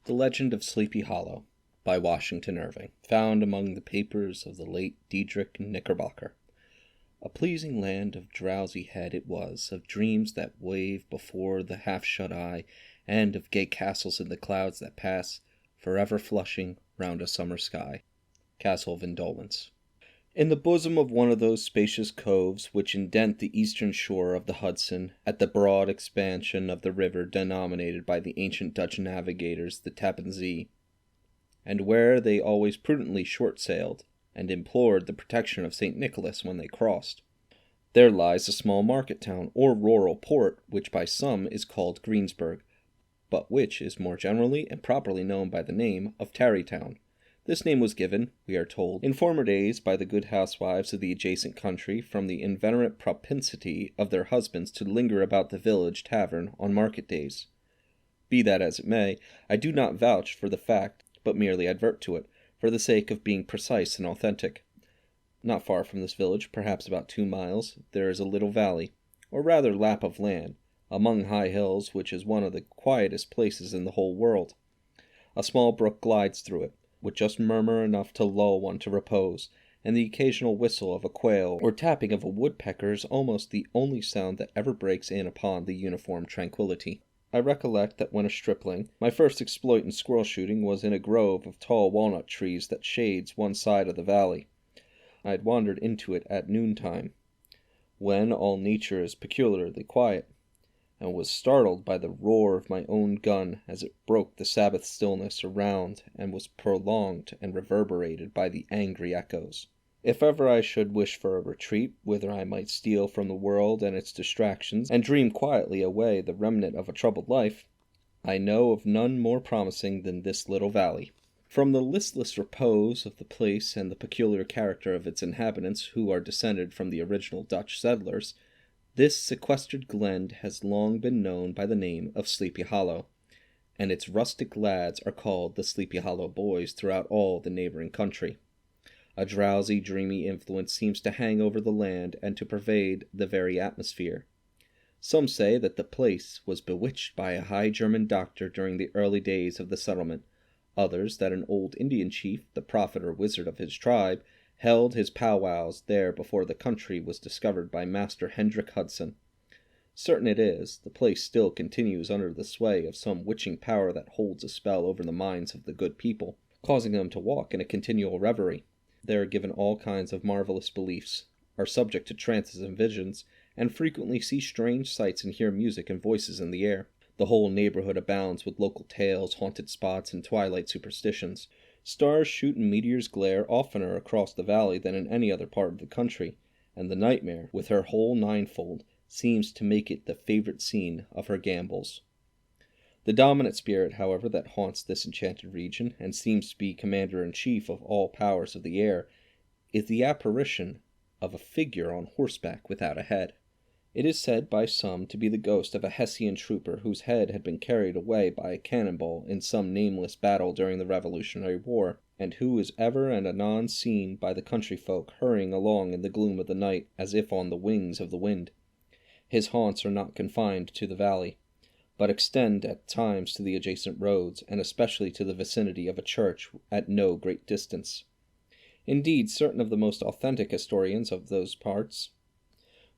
The Legend of Sleepy Hollow by Washington Irving, found among the papers of the late Diedrich Knickerbocker. A pleasing land of drowsy head it was, of dreams that wave before the half-shut eye, and of gay castles in the clouds that pass, forever flushing round a summer sky. Castle of Indolence. In the bosom of one of those spacious coves which indent the eastern shore of the Hudson, at the broad expansion of the river denominated by the ancient Dutch navigators the Tappan Zee, and where they always prudently short-sailed, and implored the protection of St. Nicholas when they crossed, there lies a small market town, or rural port, which by some is called Greensburg, but which is more generally and properly known by the name of Tarrytown. This name was given, we are told, in former days by the good housewives of the adjacent country from the inveterate propensity of their husbands to linger about the village tavern on market days. Be that as it may, I do not vouch for the fact, but merely advert to it, for the sake of being precise and authentic. Not far from this village, perhaps about 2 miles, there is a little valley, or rather lap of land, among high hills, which is one of the quietest places in the whole world. A small brook glides through it, with just murmur enough to lull one to repose, and the occasional whistle of a quail or tapping of a woodpecker is almost the only sound that ever breaks in upon the uniform tranquillity. I recollect that when a stripling, my first exploit in squirrel shooting was in a grove of tall walnut trees that shades one side of the valley. I had wandered into it at noontime, when all nature is peculiarly quiet, and was startled by the roar of my own gun as it broke the Sabbath stillness around and was prolonged and reverberated by the angry echoes. If ever I should wish for a retreat, whither I might steal from the world and its distractions, and dream quietly away the remnant of a troubled life, I know of none more promising than this little valley. From the listless repose of the place and the peculiar character of its inhabitants, who are descended from the original Dutch settlers, this sequestered glen has long been known by the name of Sleepy Hollow, and its rustic lads are called the Sleepy Hollow Boys throughout all the neighboring country. A drowsy, dreamy influence seems to hang over the land and to pervade the very atmosphere. Some say that the place was bewitched by a high German doctor during the early days of the settlement, others that an old Indian chief, the prophet or wizard of his tribe, held his powwows there before the country was discovered by Master Hendrick Hudson. Certain it is, the place still continues under the sway of some witching power that holds a spell over the minds of the good people, causing them to walk in a continual reverie. They are given all kinds of marvelous beliefs, are subject to trances and visions, and frequently see strange sights and hear music and voices in the air. The whole neighborhood abounds with local tales, haunted spots, and twilight superstitions. Stars shoot and meteors glare oftener across the valley than in any other part of the country, and the nightmare, with her whole ninefold, seems to make it the favorite scene of her gambols. The dominant spirit, however, that haunts this enchanted region, and seems to be commander-in-chief of all powers of the air, is the apparition of a figure on horseback without a head. It is said by some to be the ghost of a Hessian trooper whose head had been carried away by a cannonball in some nameless battle during the Revolutionary War, and who is ever and anon seen by the country folk hurrying along in the gloom of the night as if on the wings of the wind. His haunts are not confined to the valley, but extend at times to the adjacent roads, and especially to the vicinity of a church at no great distance. Indeed, certain of the most authentic historians of those parts,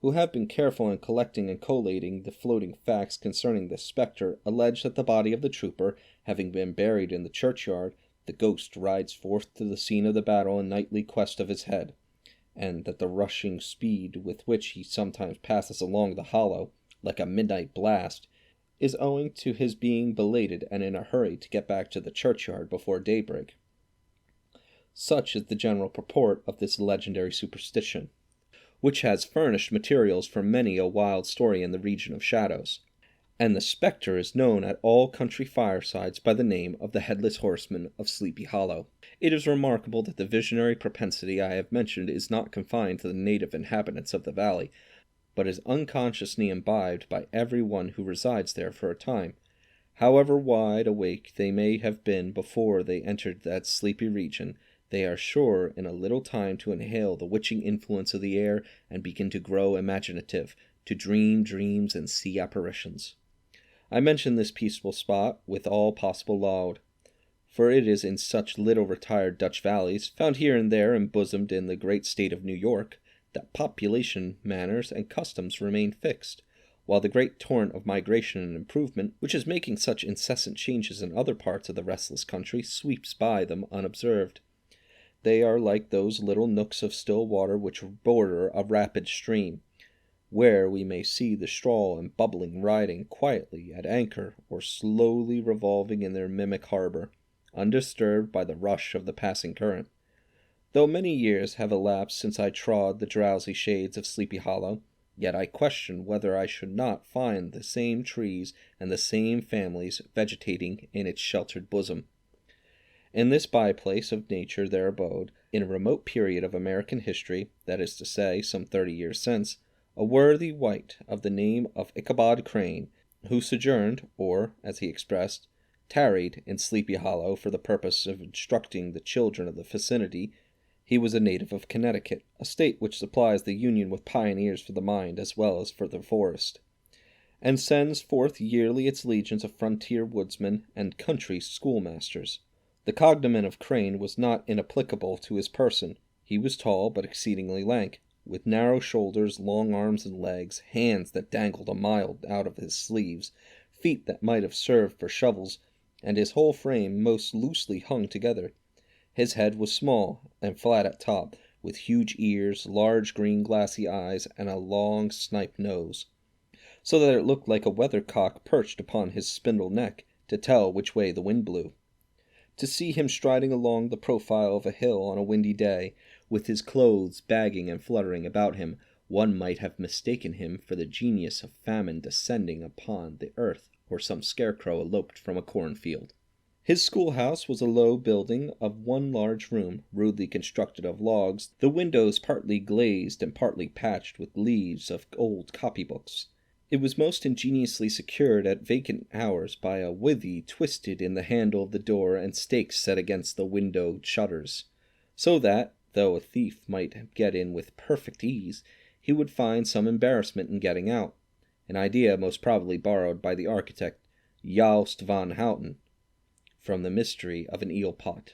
who have been careful in collecting and collating the floating facts concerning this spectre, allege that the body of the trooper, having been buried in the churchyard, the ghost rides forth to the scene of the battle in nightly quest of his head, and that the rushing speed with which he sometimes passes along the hollow, like a midnight blast, is owing to his being belated and in a hurry to get back to the churchyard before daybreak. Such is the general purport of this legendary superstition, which has furnished materials for many a wild story in the region of shadows, and the spectre is known at all country firesides by the name of the headless horseman of Sleepy Hollow. It is remarkable that the visionary propensity I have mentioned is not confined to the native inhabitants of the valley, but is unconsciously imbibed by every one who resides there for a time. However wide awake they may have been before they entered that sleepy region, they are sure in a little time to inhale the witching influence of the air and begin to grow imaginative, to dream dreams and see apparitions. I mention this peaceful spot with all possible laud, for it is in such little retired Dutch valleys, found here and there embosomed in the great state of New York, that population, manners, and customs remain fixed, while the great torrent of migration and improvement, which is making such incessant changes in other parts of the restless country, sweeps by them unobserved. They are like those little nooks of still water which border a rapid stream, where we may see the straw and bubbling riding quietly at anchor or slowly revolving in their mimic harbor, undisturbed by the rush of the passing current. Though many years have elapsed since I trod the drowsy shades of Sleepy Hollow, yet I question whether I should not find the same trees and the same families vegetating in its sheltered bosom. In this by-place of nature there abode, in a remote period of American history, that is to say, some 30 years since, a worthy wight of the name of Ichabod Crane, who sojourned, or, as he expressed, tarried in Sleepy Hollow for the purpose of instructing the children of the vicinity. He was a native of Connecticut, a state which supplies the Union with pioneers for the mind as well as for the forest, and sends forth yearly its legions of frontier woodsmen and country schoolmasters. The cognomen of Crane was not inapplicable to his person. He was tall, but exceedingly lank, with narrow shoulders, long arms and legs, hands that dangled a mile out of his sleeves, feet that might have served for shovels, and his whole frame most loosely hung together. His head was small and flat at top, with huge ears, large green glassy eyes, and a long snipe nose, so that it looked like a weathercock perched upon his spindle neck to tell which way the wind blew. To see him striding along the profile of a hill on a windy day, with his clothes bagging and fluttering about him, one might have mistaken him for the genius of famine descending upon the earth, or some scarecrow eloped from a cornfield. His schoolhouse was a low building of one large room, rudely constructed of logs, the windows partly glazed and partly patched with leaves of old copybooks. It was most ingeniously secured at vacant hours by a withy twisted in the handle of the door and stakes set against the window shutters, so that, though a thief might get in with perfect ease, he would find some embarrassment in getting out, an idea most probably borrowed by the architect Jost van Houten from the mystery of an eel pot.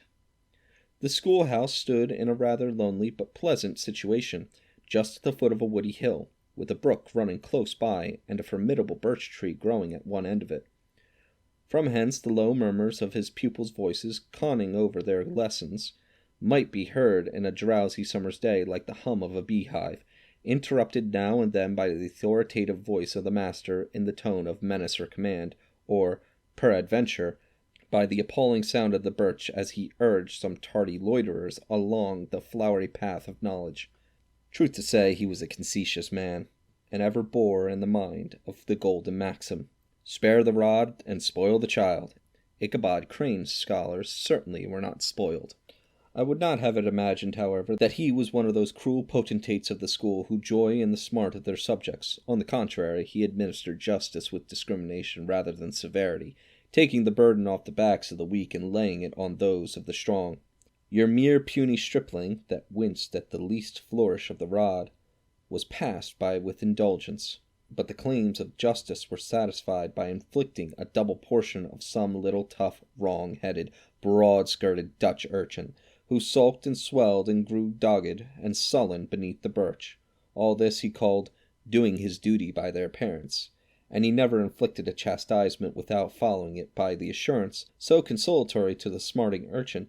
The schoolhouse stood in a rather lonely but pleasant situation, just at the foot of a woody hill, with a brook running close by and a formidable birch tree growing at one end of it. From hence the low murmurs of his pupils' voices conning over their lessons might be heard in a drowsy summer's day like the hum of a beehive, interrupted now and then by the authoritative voice of the master in the tone of menace or command, or, peradventure, by the appalling sound of the birch as he urged some tardy loiterers along the flowery path of knowledge. Truth to say, he was a conceited man, and ever bore in the mind of the golden maxim, "Spare the rod and spoil the child." Ichabod Crane's scholars certainly were not spoiled. I would not have it imagined, however, that he was one of those cruel potentates of the school who joy in the smart of their subjects. On the contrary, he administered justice with discrimination rather than severity, taking the burden off the backs of the weak and laying it on those of the strong. Your mere puny stripling, that winced at the least flourish of the rod, was passed by with indulgence, but the claims of justice were satisfied by inflicting a double portion of some little tough, wrong-headed, broad-skirted Dutch urchin, who sulked and swelled and grew dogged and sullen beneath the birch. All this he called doing his duty by their parents, and he never inflicted a chastisement without following it by the assurance, so consolatory to the smarting urchin,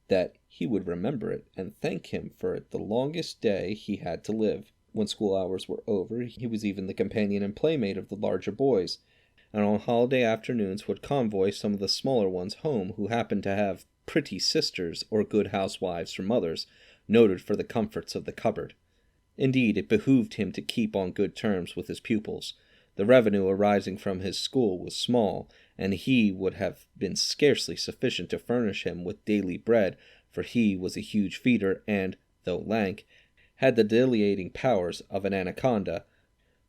that he would remember it and thank him for it the longest day he had to live. When school hours were over, he was even the companion and playmate of the larger boys, and on holiday afternoons would convoy some of the smaller ones home who happened to have pretty sisters or good housewives for mothers, noted for the comforts of the cupboard. Indeed, it behooved him to keep on good terms with his pupils. The revenue arising from his school was small, and he would have been scarcely sufficient to furnish him with daily bread, for he was a huge feeder, and, though lank, had the dilating powers of an anaconda.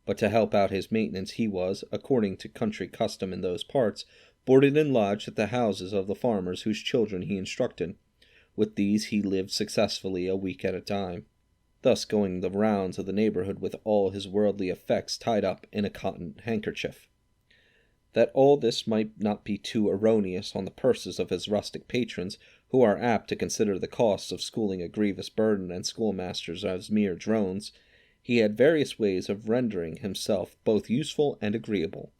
But to help out his maintenance he was, according to country custom in those parts, boarded and lodged at the houses of the farmers whose children he instructed. With these he lived successfully a week at a time, thus going the rounds of the neighborhood with all his worldly effects tied up in a cotton handkerchief. that all this might not be too erroneous on the purses of his rustic patrons, who are apt to consider the costs of schooling a grievous burden and schoolmasters as mere drones, he had various ways of rendering himself both useful and agreeable.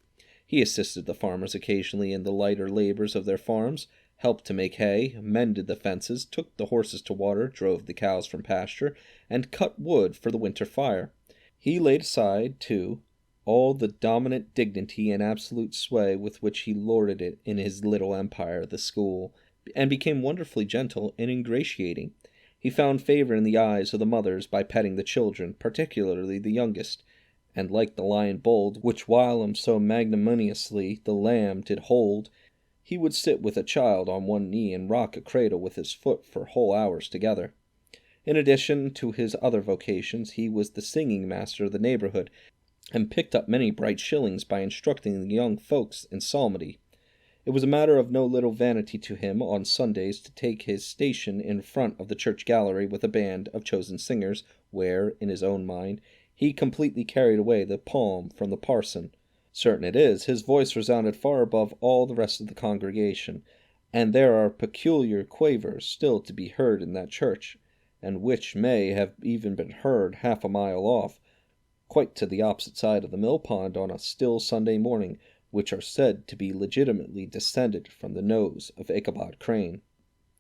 He assisted the farmers occasionally in the lighter labors of their farms, helped to make hay, mended the fences, took the horses to water, drove the cows from pasture, and cut wood for the winter fire. He laid aside, too, all the dominant dignity and absolute sway with which he lorded it in his little empire, the school, and became wonderfully gentle and ingratiating. He found favor in the eyes of the mothers by petting the children, particularly the youngest, and like the lion bold, which whilom so magnanimously the lamb did hold, he would sit with a child on one knee and rock a cradle with his foot for whole hours together. In addition to his other vocations, he was the singing master of the neighborhood, and picked up many bright shillings by instructing the young folks in psalmody. It was a matter of no little vanity to him on Sundays to take his station in front of the church gallery with a band of chosen singers, where, in his own mind, he completely carried away the palm from the parson. Certain it is, his voice resounded far above all the rest of the congregation, and there are peculiar quavers still to be heard in that church, and which may have even been heard half a mile off, quite to the opposite side of the mill pond on a still Sunday morning, which are said to be legitimately descended from the nose of Ichabod Crane.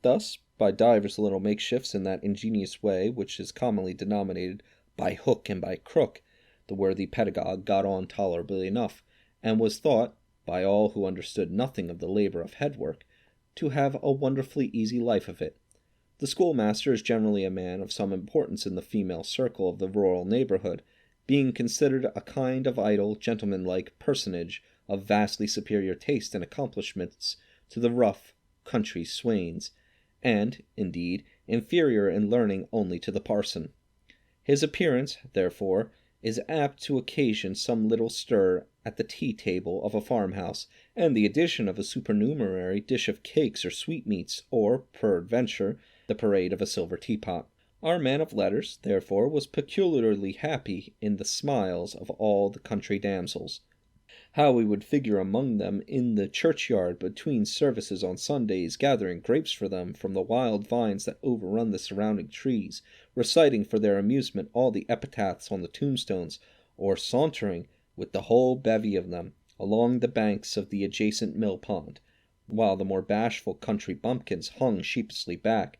Thus, by divers little makeshifts in that ingenious way which is commonly denominated by hook and by crook, the worthy pedagogue got on tolerably enough, and was thought, by all who understood nothing of the labor of head work, to have a wonderfully easy life of it. The schoolmaster is generally a man of some importance in the female circle of the rural neighborhood, being considered a kind of idle, gentlemanlike personage of vastly superior taste and accomplishments to the rough country swains, and, indeed, inferior in learning only to the parson. His appearance, therefore, is apt to occasion some little stir at the tea-table of a farmhouse, and the addition of a supernumerary dish of cakes or sweetmeats, or, peradventure, the parade of a silver teapot. Our man of letters, therefore, was peculiarly happy in the smiles of all the country damsels. How he would figure among them in the churchyard between services on Sundays, gathering grapes for them from the wild vines that overrun the surrounding trees, reciting for their amusement all the epitaphs on the tombstones, or sauntering, with the whole bevy of them, along the banks of the adjacent mill pond, while the more bashful country bumpkins hung sheepishly back,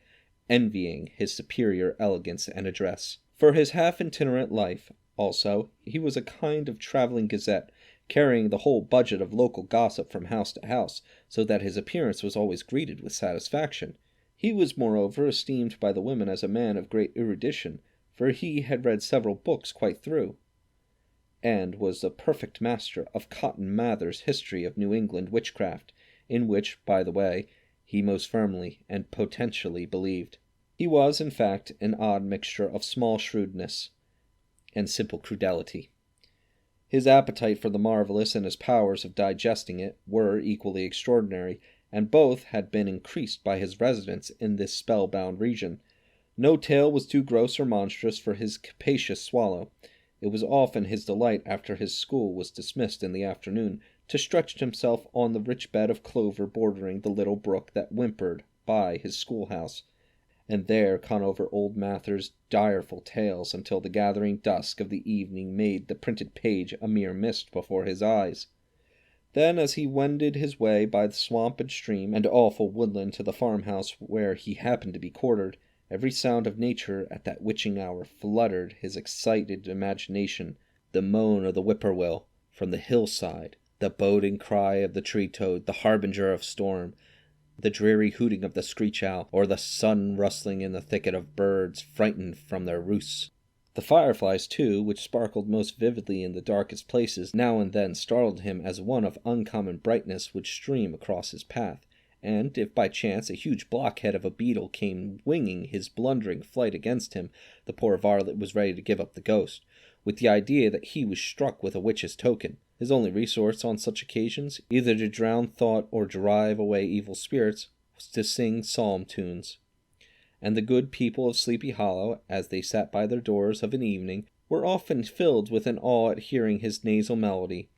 envying his superior elegance and address. For his half-itinerant life, also, he was a kind of travelling gazette, carrying the whole budget of local gossip from house to house, so that his appearance was always greeted with satisfaction. He was moreover esteemed by the women as a man of great erudition, for he had read several books quite through, and was a perfect master of Cotton Mather's History of New England Witchcraft, in which, by the way, he most firmly and potentially believed. He was, in fact, an odd mixture of small shrewdness and simple credulity. His appetite for the marvelous and his powers of digesting it were equally extraordinary, and both had been increased by his residence in this spellbound region. No tale was too gross or monstrous for his capacious swallow. It was often his delight, after his school was dismissed in the afternoon, to stretch himself on the rich bed of clover bordering the little brook that whimpered by his schoolhouse, and there con over old Mather's direful tales until the gathering dusk of the evening made the printed page a mere mist before his eyes. Then, as he wended his way by the swamp and stream and awful woodland to the farmhouse where he happened to be quartered, every sound of nature at that witching hour fluttered his excited imagination, the moan of the whippoorwill from the hillside, the boding cry of the tree-toad, the harbinger of storm, the dreary hooting of the screech-owl, or the sudden rustling in the thicket of birds frightened from their roosts. The fireflies, too, which sparkled most vividly in the darkest places, now and then startled him as one of uncommon brightness would stream across his path, and if by chance a huge blockhead of a beetle came winging his blundering flight against him, the poor varlet was ready to give up the ghost, with the idea that he was struck with a witch's token. His only resource on such occasions, either to drown thought or drive away evil spirits, was to sing psalm tunes. And the good people of Sleepy Hollow, as they sat by their doors of an evening, were often filled with an awe at hearing his nasal melody,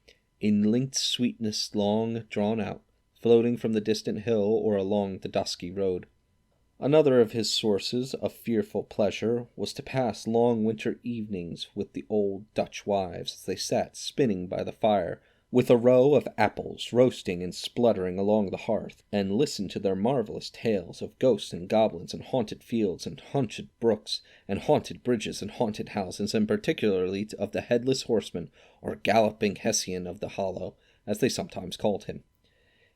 in linked sweetness long drawn out, floating from the distant hill or along the dusky road. Another of his sources of fearful pleasure was to pass long winter evenings with the old Dutch wives as they sat spinning by the fire, with a row of apples roasting and spluttering along the hearth, and listen to their marvelous tales of ghosts and goblins and haunted fields and haunted brooks and haunted bridges and haunted houses, and particularly of the headless horseman, or galloping Hessian of the Hollow, as they sometimes called him.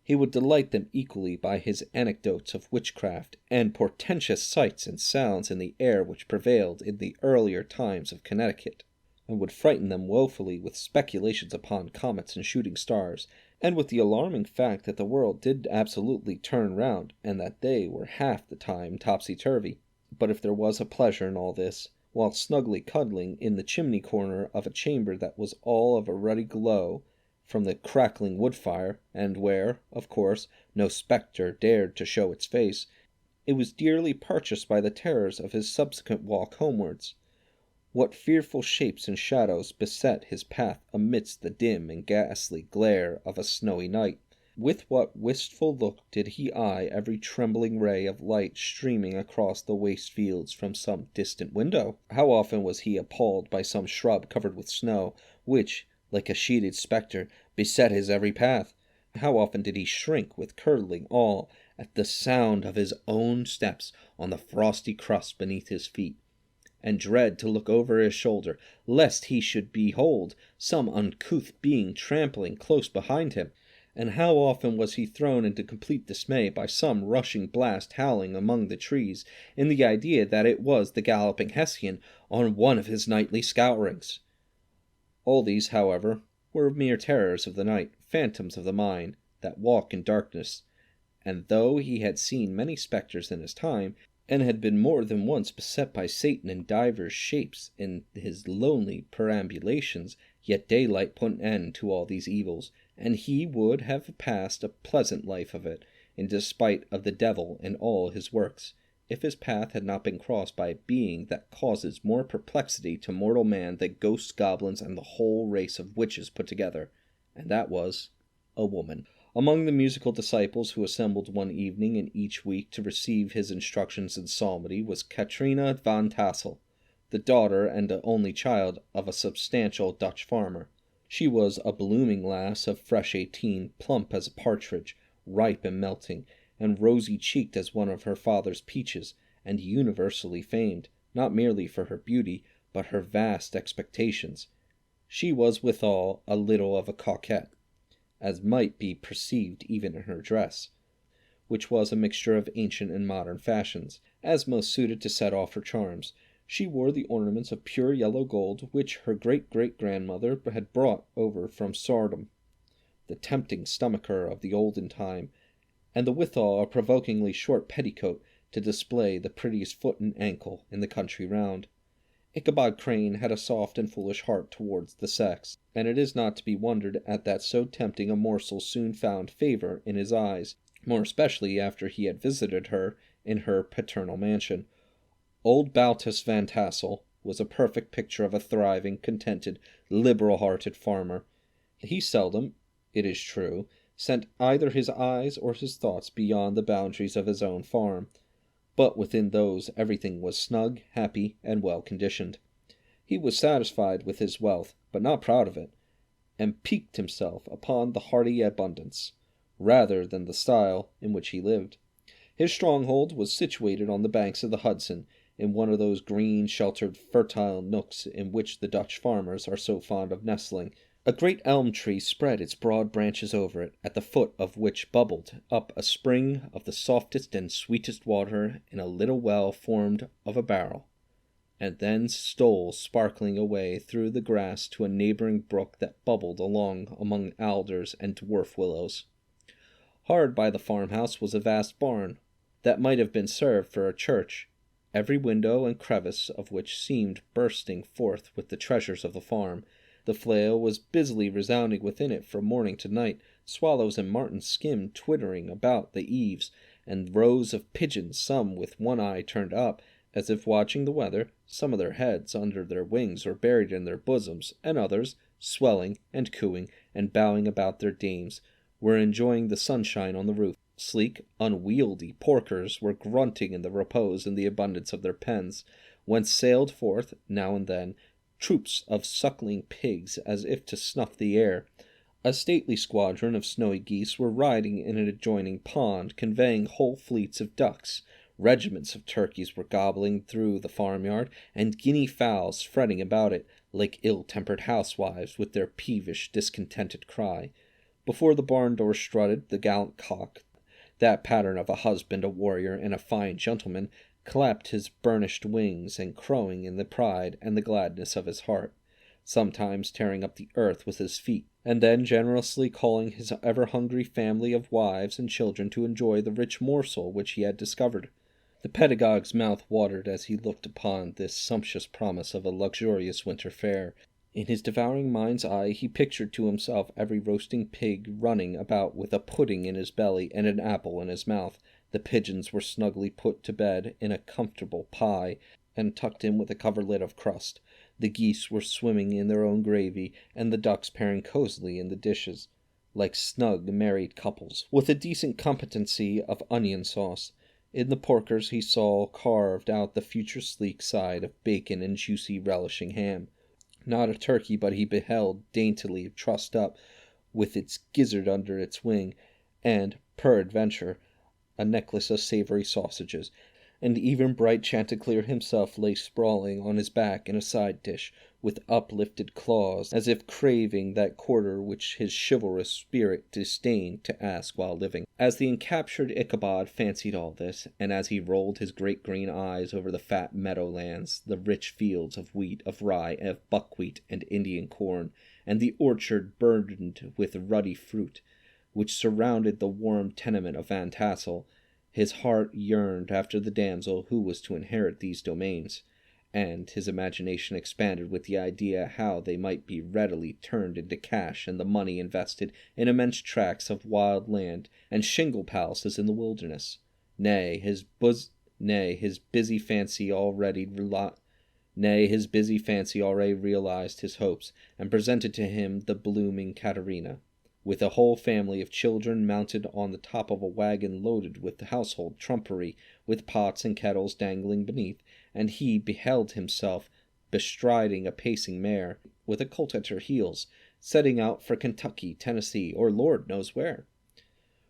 He would delight them equally by his anecdotes of witchcraft and portentous sights and sounds in the air which prevailed in the earlier times of Connecticut, and would frighten them woefully with speculations upon comets and shooting stars, and with the alarming fact that the world did absolutely turn round, and that they were half the time topsy-turvy. But if there was a pleasure in all this, while snugly cuddling in the chimney-corner of a chamber that was all of a ruddy glow from the crackling wood-fire, and where, of course, no spectre dared to show its face, it was dearly purchased by the terrors of his subsequent walk homewards. What fearful shapes and shadows beset his path amidst the dim and ghastly glare of a snowy night! With what wistful look did he eye every trembling ray of light streaming across the waste fields from some distant window! How often was he appalled by some shrub covered with snow, which, like a sheeted spectre, beset his every path! How often did he shrink with curdling awe at the sound of his own steps on the frosty crust beneath his feet, and dread to look over his shoulder, lest he should behold some uncouth being trampling close behind him! And how often was he thrown into complete dismay by some rushing blast howling among the trees, in the idea that it was the galloping Hessian on one of his nightly scourings! All these, however, were mere terrors of the night, phantoms of the mind, that walk in darkness, and though he had seen many spectres in his time, and had been more than once beset by Satan in divers shapes in his lonely perambulations, yet daylight put an end to all these evils, and he would have passed a pleasant life of it, in despite of the devil and all his works, if his path had not been crossed by a being that causes more perplexity to mortal man than ghosts, goblins, and the whole race of witches put together, and that was a woman. Among the musical disciples who assembled one evening in each week to receive his instructions in psalmody was Katrina van Tassel, the daughter and the only child of a substantial Dutch farmer. She was a blooming lass of fresh 18, plump as a partridge, ripe and melting, and rosy-cheeked as one of her father's peaches, and universally famed, not merely for her beauty, but her vast expectations. She was withal a little of a coquette, as might be perceived even in her dress, which was a mixture of ancient and modern fashions, as most suited to set off her charms. She wore the ornaments of pure yellow gold which her great-great-grandmother had brought over from Sardom, the tempting stomacher of the olden time, and the withal a provokingly short petticoat to display the prettiest foot and ankle in the country round. Ichabod Crane had a soft and foolish heart towards the sex, and it is not to be wondered at that so tempting a morsel soon found favour in his eyes, more especially after he had visited her in her paternal mansion. Old Baltus Van Tassel was a perfect picture of a thriving, contented, liberal-hearted farmer. He seldom, it is true, sent either his eyes or his thoughts beyond the boundaries of his own farm, but within those everything was snug, happy, and well-conditioned. He was satisfied with his wealth, but not proud of it, and piqued himself upon the hearty abundance, rather than the style in which he lived. His stronghold was situated on the banks of the Hudson, in one of those green, sheltered, fertile nooks in which the Dutch farmers are so fond of nestling. A great elm tree spread its broad branches over it, at the foot of which bubbled up a spring of the softest and sweetest water in a little well formed of a barrel, and then stole sparkling away through the grass to a neighbouring brook that bubbled along among alders and dwarf willows. Hard by the farmhouse was a vast barn, that might have been served for a church, every window and crevice of which seemed bursting forth with the treasures of the farm. The flail was busily resounding within it from morning to night, swallows and martins skimmed twittering about the eaves, and rows of pigeons, some with one eye turned up, as if watching the weather, some of their heads under their wings or buried in their bosoms, and others, swelling and cooing and bowing about their dames, were enjoying the sunshine on the roof. Sleek, unwieldy porkers were grunting in the repose and the abundance of their pens, whence sailed forth, now and then, troops of suckling pigs as if to snuff the air. A stately squadron of snowy geese were riding in an adjoining pond, conveying whole fleets of ducks. Regiments of turkeys were gobbling through the farmyard, and guinea fowls fretting about it, like ill-tempered housewives, with their peevish, discontented cry. Before the barn door strutted the gallant cock, that pattern of a husband, a warrior, and a fine gentleman, clapped his burnished wings, and crowing in the pride and the gladness of his heart, sometimes tearing up the earth with his feet, and then generously calling his ever-hungry family of wives and children to enjoy the rich morsel which he had discovered. The pedagogue's mouth watered as he looked upon this sumptuous promise of a luxurious winter fare. In his devouring mind's eye he pictured to himself every roasting pig running about with a pudding in his belly and an apple in his mouth. The pigeons were snugly put to bed in a comfortable pie, and tucked in with a coverlid of crust. The geese were swimming in their own gravy, and the ducks pairing cosily in the dishes, like snug married couples, with a decent competency of onion sauce. In the porkers he saw carved out the future sleek side of bacon and juicy relishing ham. Not a turkey but he beheld daintily trussed up, with its gizzard under its wing, and, peradventure, a necklace of savory sausages, and even bright Chanticleer himself lay sprawling on his back in a side dish, with uplifted claws, as if craving that quarter which his chivalrous spirit disdained to ask while living. As the encaptured Ichabod fancied all this, and as he rolled his great green eyes over the fat meadowlands, the rich fields of wheat, of rye, of buckwheat, and Indian corn, and the orchard burdened with ruddy fruit, which surrounded the warm tenement of Van Tassel, his heart yearned after the damsel who was to inherit these domains, and his imagination expanded with the idea how they might be readily turned into cash and the money invested in immense tracts of wild land and shingle palaces in the wilderness. His busy fancy already realized his hopes, and presented to him the blooming Caterina, with a whole family of children mounted on the top of a wagon loaded with household trumpery, with pots and kettles dangling beneath, and he beheld himself bestriding a pacing mare, with a colt at her heels, setting out for Kentucky, Tennessee, or Lord knows where.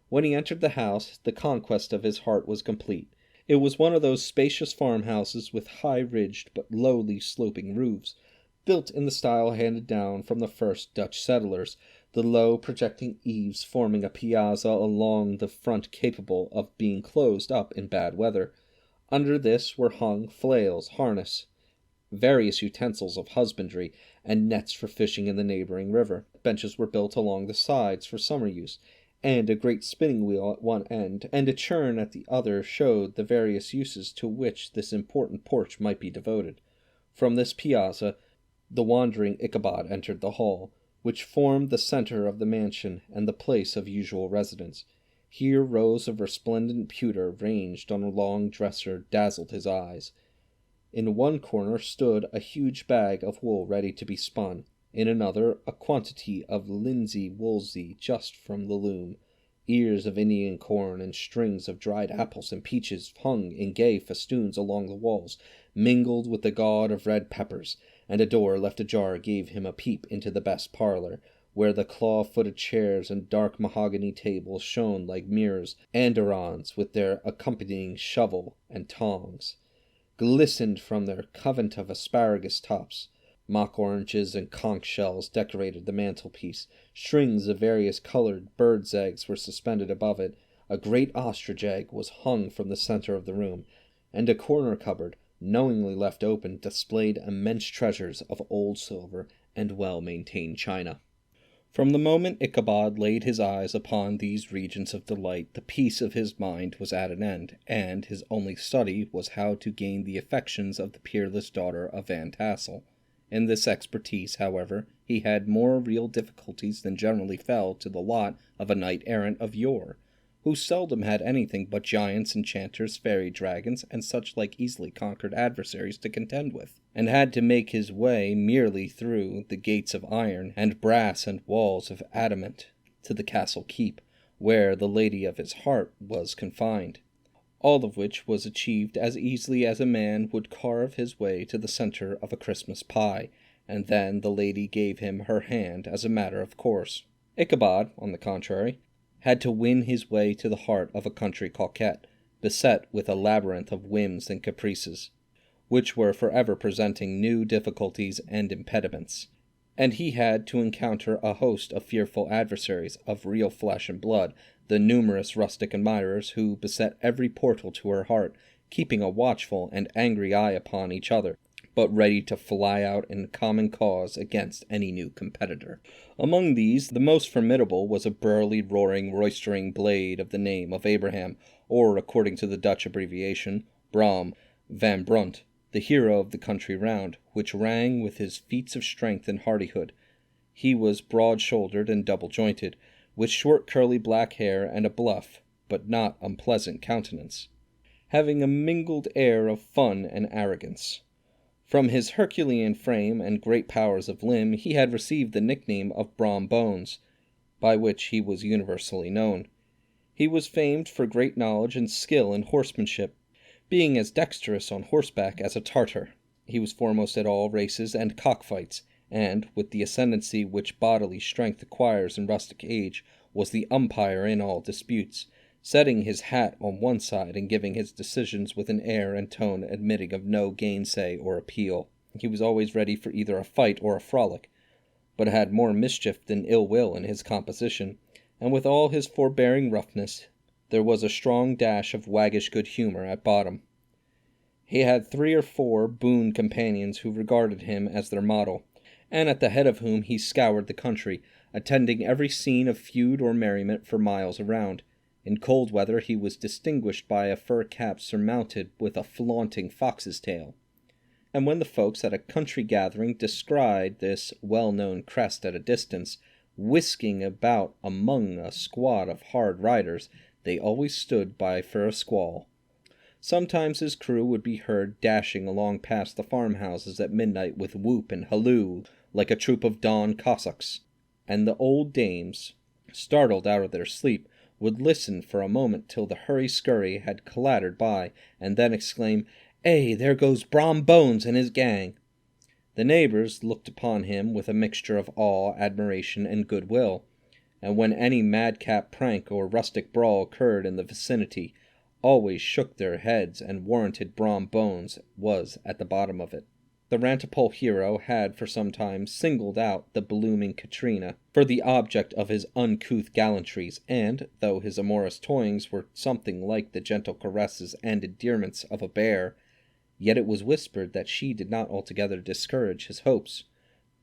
When he entered the house, the conquest of his heart was complete. It was one of those spacious farmhouses with high-ridged but lowly sloping roofs, built in the style handed down from the first Dutch settlers, the low projecting eaves forming a piazza along the front capable of being closed up in bad weather. Under this were hung flails, harness, various utensils of husbandry, and nets for fishing in the neighboring river. Benches were built along the sides for summer use, and a great spinning wheel at one end and a churn at the other showed the various uses to which this important porch might be devoted. From this piazza the wandering Ichabod entered the hall, which formed the center of the mansion and the place of usual residence. Here rows of resplendent pewter ranged on a long dresser dazzled his eyes. In one corner stood a huge bag of wool ready to be spun, in another a quantity of linsey woolsey just from the loom. Ears of Indian corn and strings of dried apples and peaches hung in gay festoons along the walls, mingled with the gaud of red peppers, and a door left ajar gave him a peep into the best parlor, where the claw-footed chairs and dark mahogany tables shone like mirrors. Andirons, with their accompanying shovel and tongs, glistened from their covent of asparagus tops. Mock oranges and conch shells decorated the mantelpiece. Strings of various colored birds' eggs were suspended above it. A great ostrich egg was hung from the center of the room, and a corner cupboard, knowingly left open, displayed immense treasures of old silver and well-maintained china. From the moment Ichabod laid his eyes upon these regions of delight, the peace of his mind was at an end, and his only study was how to gain the affections of the peerless daughter of Van Tassel. In this expertise, however, he had more real difficulties than generally fell to the lot of a knight-errant of yore, who seldom had anything but giants, enchanters, fairy dragons, and such like easily conquered adversaries to contend with, and had to make his way merely through the gates of iron and brass and walls of adamant to the castle keep, where the lady of his heart was confined, all of which was achieved as easily as a man would carve his way to the center of a Christmas pie, and then the lady gave him her hand as a matter of course. Ichabod, on the contrary, had to win his way to the heart of a country coquette, beset with a labyrinth of whims and caprices, which were forever presenting new difficulties and impediments, and he had to encounter a host of fearful adversaries of real flesh and blood, the numerous rustic admirers who beset every portal to her heart, keeping a watchful and angry eye upon each other, but ready to fly out in common cause against any new competitor. Among these, the most formidable was a burly, roaring, roistering blade of the name of Abraham, or, according to the Dutch abbreviation, Brom van Brunt, the hero of the country round, which rang with his feats of strength and hardihood. He was broad-shouldered and double-jointed, with short curly black hair and a bluff, but not unpleasant countenance, having a mingled air of fun and arrogance. From his Herculean frame and great powers of limb he had received the nickname of Brom Bones, by which he was universally known. He was famed for great knowledge and skill in horsemanship, being as dexterous on horseback as a Tartar. He was foremost at all races and cockfights, and, with the ascendancy which bodily strength acquires in rustic age, was the umpire in all disputes, setting his hat on one side and giving his decisions with an air and tone admitting of no gainsay or appeal. He was always ready for either a fight or a frolic, but had more mischief than ill will in his composition, and with all his forbearing roughness, there was a strong dash of waggish good humor at bottom. He had 3 or 4 boon companions who regarded him as their model, and at the head of whom he scoured the country, attending every scene of feud or merriment for miles around. In cold weather he was distinguished by a fur cap surmounted with a flaunting fox's tail, and when the folks at a country gathering descried this well-known crest at a distance, whisking about among a squad of hard riders, they always stood by for a squall. Sometimes his crew would be heard dashing along past the farmhouses at midnight with whoop and halloo like a troop of Don Cossacks, and the old dames, startled out of their sleep, would listen for a moment till the hurry-scurry had clattered by, and then exclaim, "Eh, there goes Brom Bones and his gang!" The neighbors looked upon him with a mixture of awe, admiration, and goodwill, and when any madcap prank or rustic brawl occurred in the vicinity, always shook their heads and warranted Brom Bones was at the bottom of it. The Rantipole hero had for some time singled out the blooming Katrina for the object of his uncouth gallantries, and, though his amorous toyings were something like the gentle caresses and endearments of a bear, yet it was whispered that she did not altogether discourage his hopes.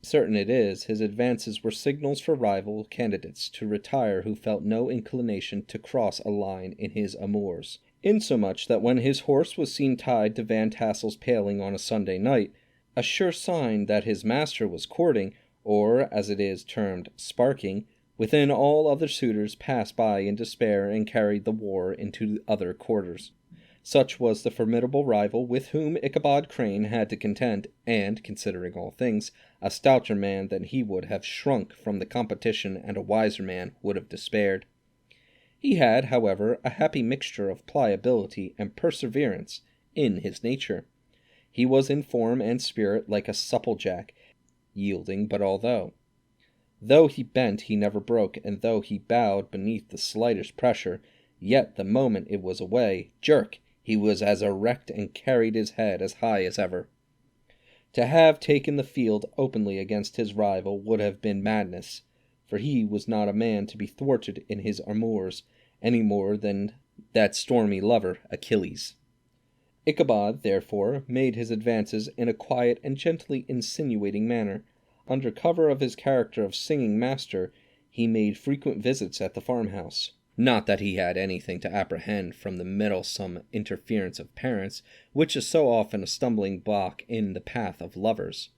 Certain it is, his advances were signals for rival candidates to retire who felt no inclination to cross a line in his amours, insomuch that when his horse was seen tied to Van Tassel's paling on a Sunday night, a sure sign that his master was courting, or, as it is termed, sparking, within all other suitors passed by in despair and carried the war into other quarters. Such was the formidable rival with whom Ichabod Crane had to contend, and, considering all things, a stouter man than he would have shrunk from the competition and a wiser man would have despaired. He had, however, a happy mixture of pliability and perseverance in his nature. He was in form and spirit like a supple jack, yielding but although. Though he bent he never broke, and though he bowed beneath the slightest pressure, yet the moment it was away, jerk, he was as erect and carried his head as high as ever. To have taken the field openly against his rival would have been madness, for he was not a man to be thwarted in his amours, any more than that stormy lover Achilles. Ichabod, therefore, made his advances in a quiet and gently insinuating manner. Under cover of his character of singing master, he made frequent visits at the farmhouse. Not that he had anything to apprehend from the meddlesome interference of parents, which is so often a stumbling block in the path of lovers.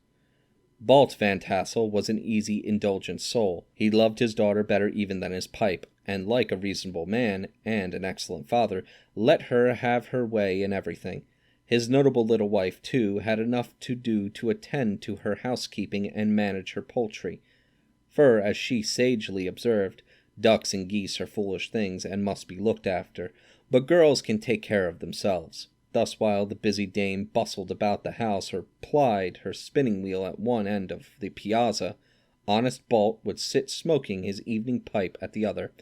Balt Van Tassel was an easy, indulgent soul. He loved his daughter better even than his pipe, and like a reasonable man, and an excellent father, let her have her way in everything. His notable little wife, too, had enough to do to attend to her housekeeping and manage her poultry. For, as she sagely observed, ducks and geese are foolish things and must be looked after, but girls can take care of themselves. Thus, while the busy dame bustled about the house or plied her spinning wheel at one end of the piazza, honest Balt would sit smoking his evening pipe at the other,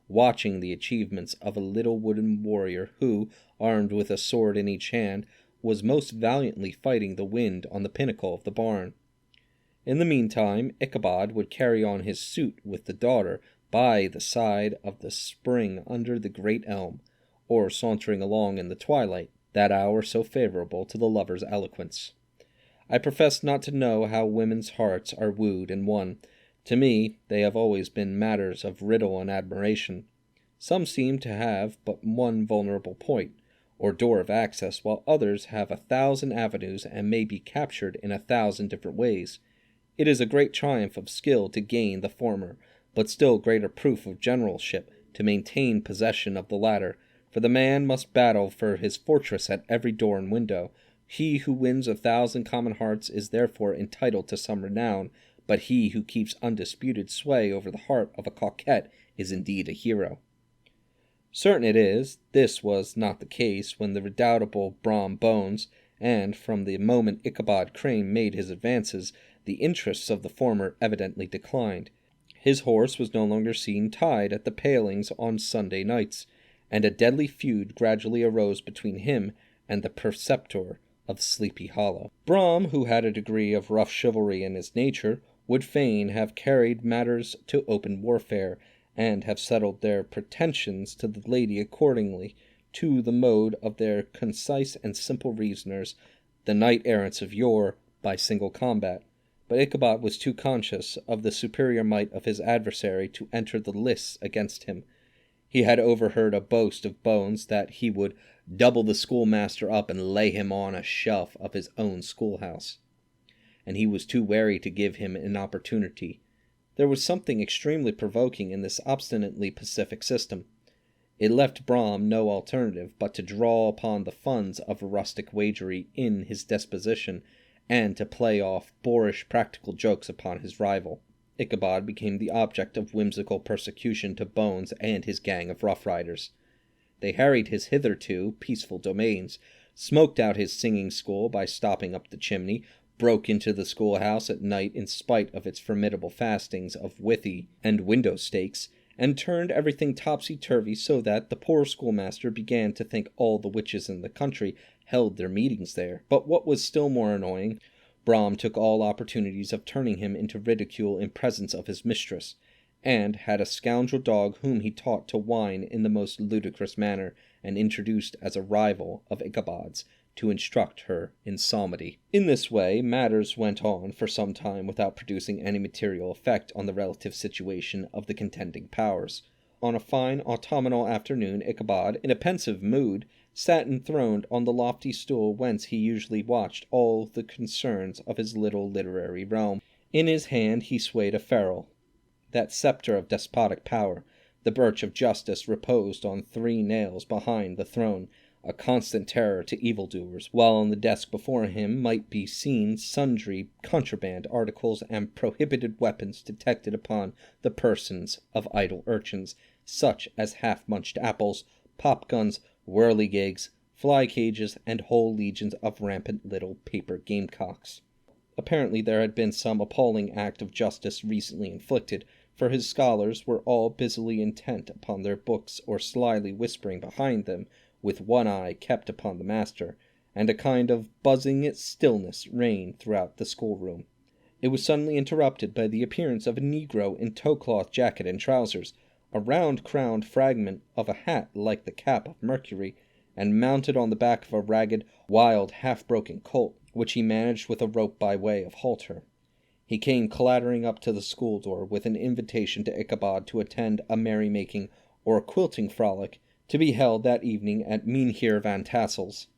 watching the achievements of a little wooden warrior who, armed with a sword in each hand, was most valiantly fighting the wind on the pinnacle of the barn. In the meantime, Ichabod would carry on his suit with the daughter by the side of the spring under the great elm, or sauntering along in the twilight, that hour so favorable to the lover's eloquence. I profess not to know how women's hearts are wooed and won. To me, they have always been matters of riddle and admiration. Some seem to have but one vulnerable point, or door of access, while others have 1,000 avenues and may be captured in 1,000 different ways. It is a great triumph of skill to gain the former, but still greater proof of generalship to maintain possession of the latter, for the man must battle for his fortress at every door and window. He who wins 1,000 common hearts is therefore entitled to some renown, but he who keeps undisputed sway over the heart of a coquette is indeed a hero. Certain it is, this was not the case when the redoubtable Brom Bones, and from the moment Ichabod Crane made his advances, the interests of the former evidently declined. His horse was no longer seen tied at the palings on Sunday nights, and a deadly feud gradually arose between him and the preceptor of Sleepy Hollow. Brom, who had a degree of rough chivalry in his nature, would fain have carried matters to open warfare, and have settled their pretensions to the lady accordingly to the mode of their concise and simple reasoners, the knight-errants of yore, by single combat. But Ichabod was too conscious of the superior might of his adversary to enter the lists against him. He had overheard a boast of Bones that he would double the schoolmaster up and lay him on a shelf of his own schoolhouse, and he was too wary to give him an opportunity. There was something extremely provoking in this obstinately pacific system. It left Brom no alternative but to draw upon the funds of a rustic waggery in his disposition, and to play off boorish practical jokes upon his rival. Ichabod became the object of whimsical persecution to Bones and his gang of rough riders. They harried his hitherto peaceful domains, smoked out his singing school by stopping up the chimney, broke into the schoolhouse at night in spite of its formidable fastings of withy and window stakes, and turned everything topsy-turvy so that the poor schoolmaster began to think all the witches in the country held their meetings there. But what was still more annoying, Brom took all opportunities of turning him into ridicule in presence of his mistress, and had a scoundrel dog whom he taught to whine in the most ludicrous manner, and introduced as a rival of Ichabod's, to instruct her in psalmody. In this way matters went on for some time without producing any material effect on the relative situation of the contending powers. On a fine autumnal afternoon, Ichabod, in a pensive mood, sat enthroned on the lofty stool whence he usually watched all the concerns of his little literary realm. In his hand he swayed a ferule. That sceptre of despotic power, the birch of justice, reposed on 3 nails behind the throne, a constant terror to evildoers, while on the desk before him might be seen sundry contraband articles and prohibited weapons detected upon the persons of idle urchins, such as half-munched apples, pop-guns, whirligigs, fly-cages, and whole legions of rampant little paper gamecocks. Apparently there had been some appalling act of justice recently inflicted, for his scholars were all busily intent upon their books or slyly whispering behind them, with one eye kept upon the master, and a kind of buzzing stillness reigned throughout the schoolroom. It was suddenly interrupted by the appearance of a negro in tow-cloth jacket and trousers, a round-crowned fragment of a hat like the cap of Mercury, and mounted on the back of a ragged, wild, half-broken colt, which he managed with a rope by way of halter. He came clattering up to the school door with an invitation to Ichabod to attend a merrymaking or quilting frolic to be held that evening at Mynheer Van Tassel's.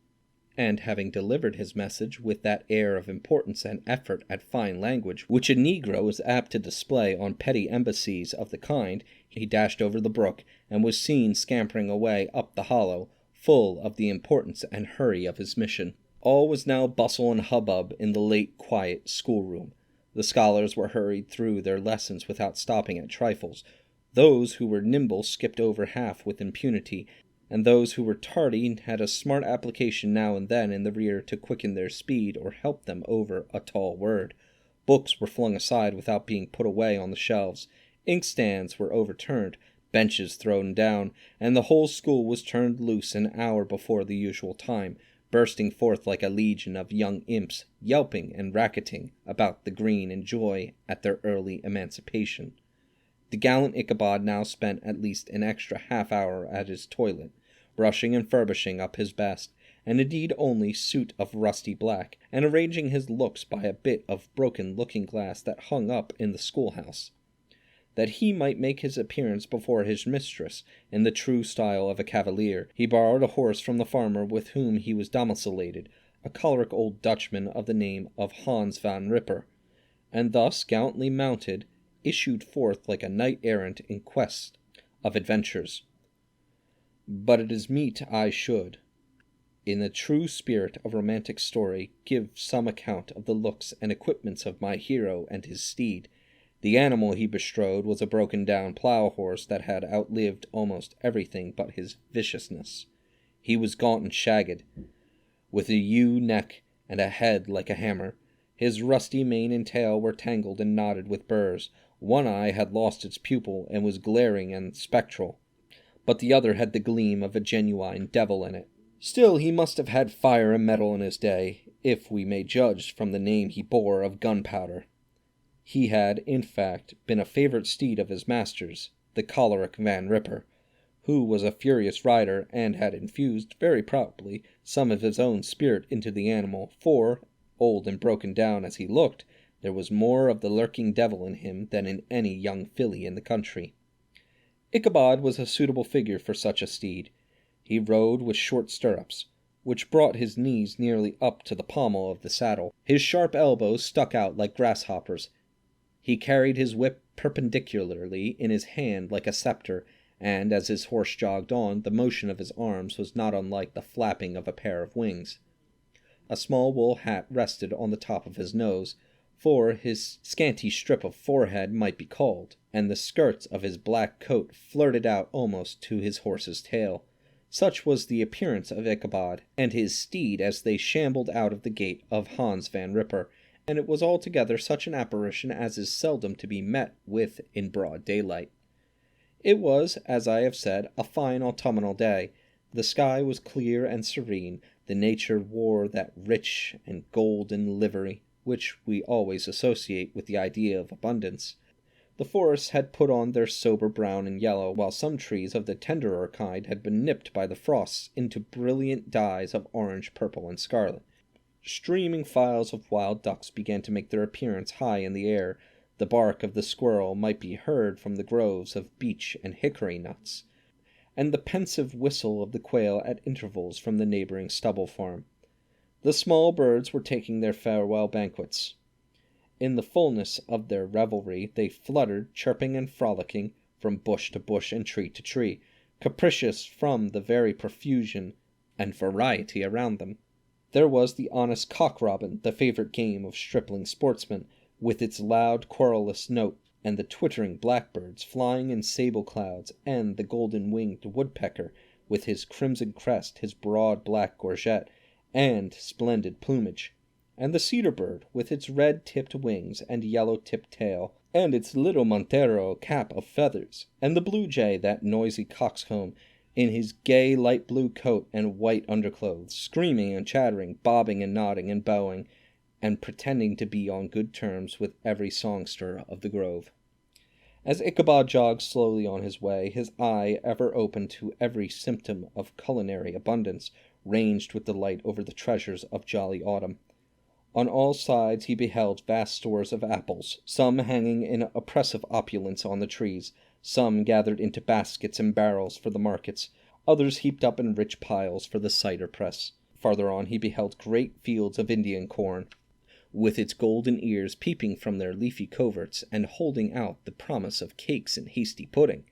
and having delivered his message with that air of importance and effort at fine language which a negro is apt to display on petty embassies of the kind, he dashed over the brook, and was seen scampering away up the hollow, full of the importance and hurry of his mission. All was now bustle and hubbub in the late quiet schoolroom. The scholars were hurried through their lessons without stopping at trifles. Those who were nimble skipped over half with impunity, and those who were tardy had a smart application now and then in the rear to quicken their speed or help them over a tall word. Books were flung aside without being put away on the shelves. Inkstands were overturned, benches thrown down, and the whole school was turned loose an hour before the usual time, bursting forth like a legion of young imps, yelping and racketing about the green in joy at their early emancipation. The gallant Ichabod now spent at least an extra half-hour at his toilet, brushing and furbishing up his best, and indeed only suit of rusty black, and arranging his looks by a bit of broken looking-glass that hung up in the schoolhouse, that he might make his appearance before his mistress in the true style of a cavalier. He borrowed a horse from the farmer with whom he was domiciliated, a choleric old Dutchman of the name of Hans van Ripper, and thus gallantly mounted, issued forth like a knight-errant in quest of adventures. But it is meet I should, in the true spirit of romantic story, give some account of the looks and equipments of my hero and his steed. The animal he bestrode was a broken-down plough-horse that had outlived almost everything but his viciousness. He was gaunt and shagged, with a ewe neck and a head like a hammer. His rusty mane and tail were tangled and knotted with burrs. One eye had lost its pupil and was glaring and spectral, but the other had the gleam of a genuine devil in it. Still, he must have had fire and metal in his day, if we may judge from the name he bore of Gunpowder. He had, in fact, been a favorite steed of his master's, the choleric Van Ripper, who was a furious rider, and had infused, very probably, some of his own spirit into the animal, for, old and broken down as he looked, there was more of the lurking devil in him than in any young filly in the country. Ichabod was a suitable figure for such a steed. He rode with short stirrups, which brought his knees nearly up to the pommel of the saddle. His sharp elbows stuck out like grasshoppers. He carried his whip perpendicularly in his hand like a scepter, and as his horse jogged on, the motion of his arms was not unlike the flapping of a pair of wings. A small wool hat rested on the top of his nose, for his scanty strip of forehead might be called, and the skirts of his black coat flirted out almost to his horse's tail. Such was the appearance of Ichabod and his steed as they shambled out of the gate of Hans Van Ripper, and it was altogether such an apparition as is seldom to be met with in broad daylight. It was, as I have said, a fine autumnal day. The sky was clear and serene. The nature wore that rich and golden livery which we always associate with the idea of abundance. The forests had put on their sober brown and yellow, while some trees of the tenderer kind had been nipped by the frosts into brilliant dyes of orange, purple, and scarlet. Streaming files of wild ducks began to make their appearance high in the air. The bark of the squirrel might be heard from the groves of beech and hickory nuts, and the pensive whistle of the quail at intervals from the neighboring stubble farm. The small birds were taking their farewell banquets. In the fullness of their revelry they fluttered, chirping and frolicking, from bush to bush and tree to tree, capricious from the very profusion and variety around them. There was the honest cock-robin, the favorite game of stripling sportsmen, with its loud querulous note, and the twittering blackbirds flying in sable clouds, and the golden-winged woodpecker, with his crimson crest, his broad black gorget, and splendid plumage, and the cedar-bird, with its red-tipped wings and yellow-tipped tail, and its little montero cap of feathers, and the blue-jay, that noisy coxcomb, in his gay light-blue coat and white underclothes, screaming and chattering, bobbing and nodding and bowing, and pretending to be on good terms with every songster of the grove. As Ichabod jogged slowly on his way, his eye, ever open to every symptom of culinary abundance, ranged with delight over the treasures of jolly autumn. On all sides he beheld vast stores of apples, some hanging in oppressive opulence on the trees, some gathered into baskets and barrels for the markets, others heaped up in rich piles for the cider press. Farther on he beheld great fields of Indian corn, with its golden ears peeping from their leafy coverts and holding out the promise of cakes and hasty pudding,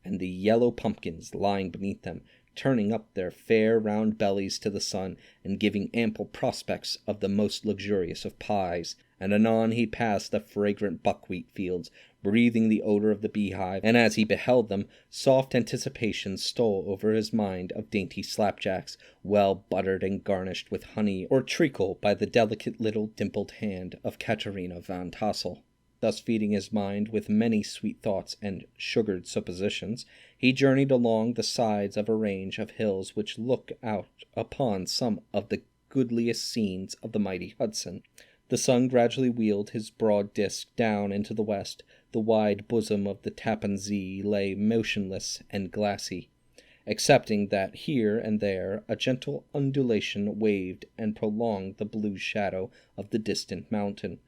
and the yellow pumpkins lying beneath them, turning up their fair round bellies to the sun, and giving ample prospects of the most luxurious of pies. And anon he passed the fragrant buckwheat fields, breathing the odor of the beehive, and as he beheld them, soft anticipations stole over his mind of dainty slapjacks, well buttered and garnished with honey, or treacle by the delicate little dimpled hand of Katerina Van Tassel. Thus feeding his mind with many sweet thoughts and sugared suppositions, he journeyed along the sides of a range of hills which look out upon some of the goodliest scenes of the mighty Hudson. The sun gradually wheeled his broad disk down into the west. The wide bosom of the Tappan Zee lay motionless and glassy, excepting that here and there a gentle undulation waved and prolonged the blue shadow of the distant mountain.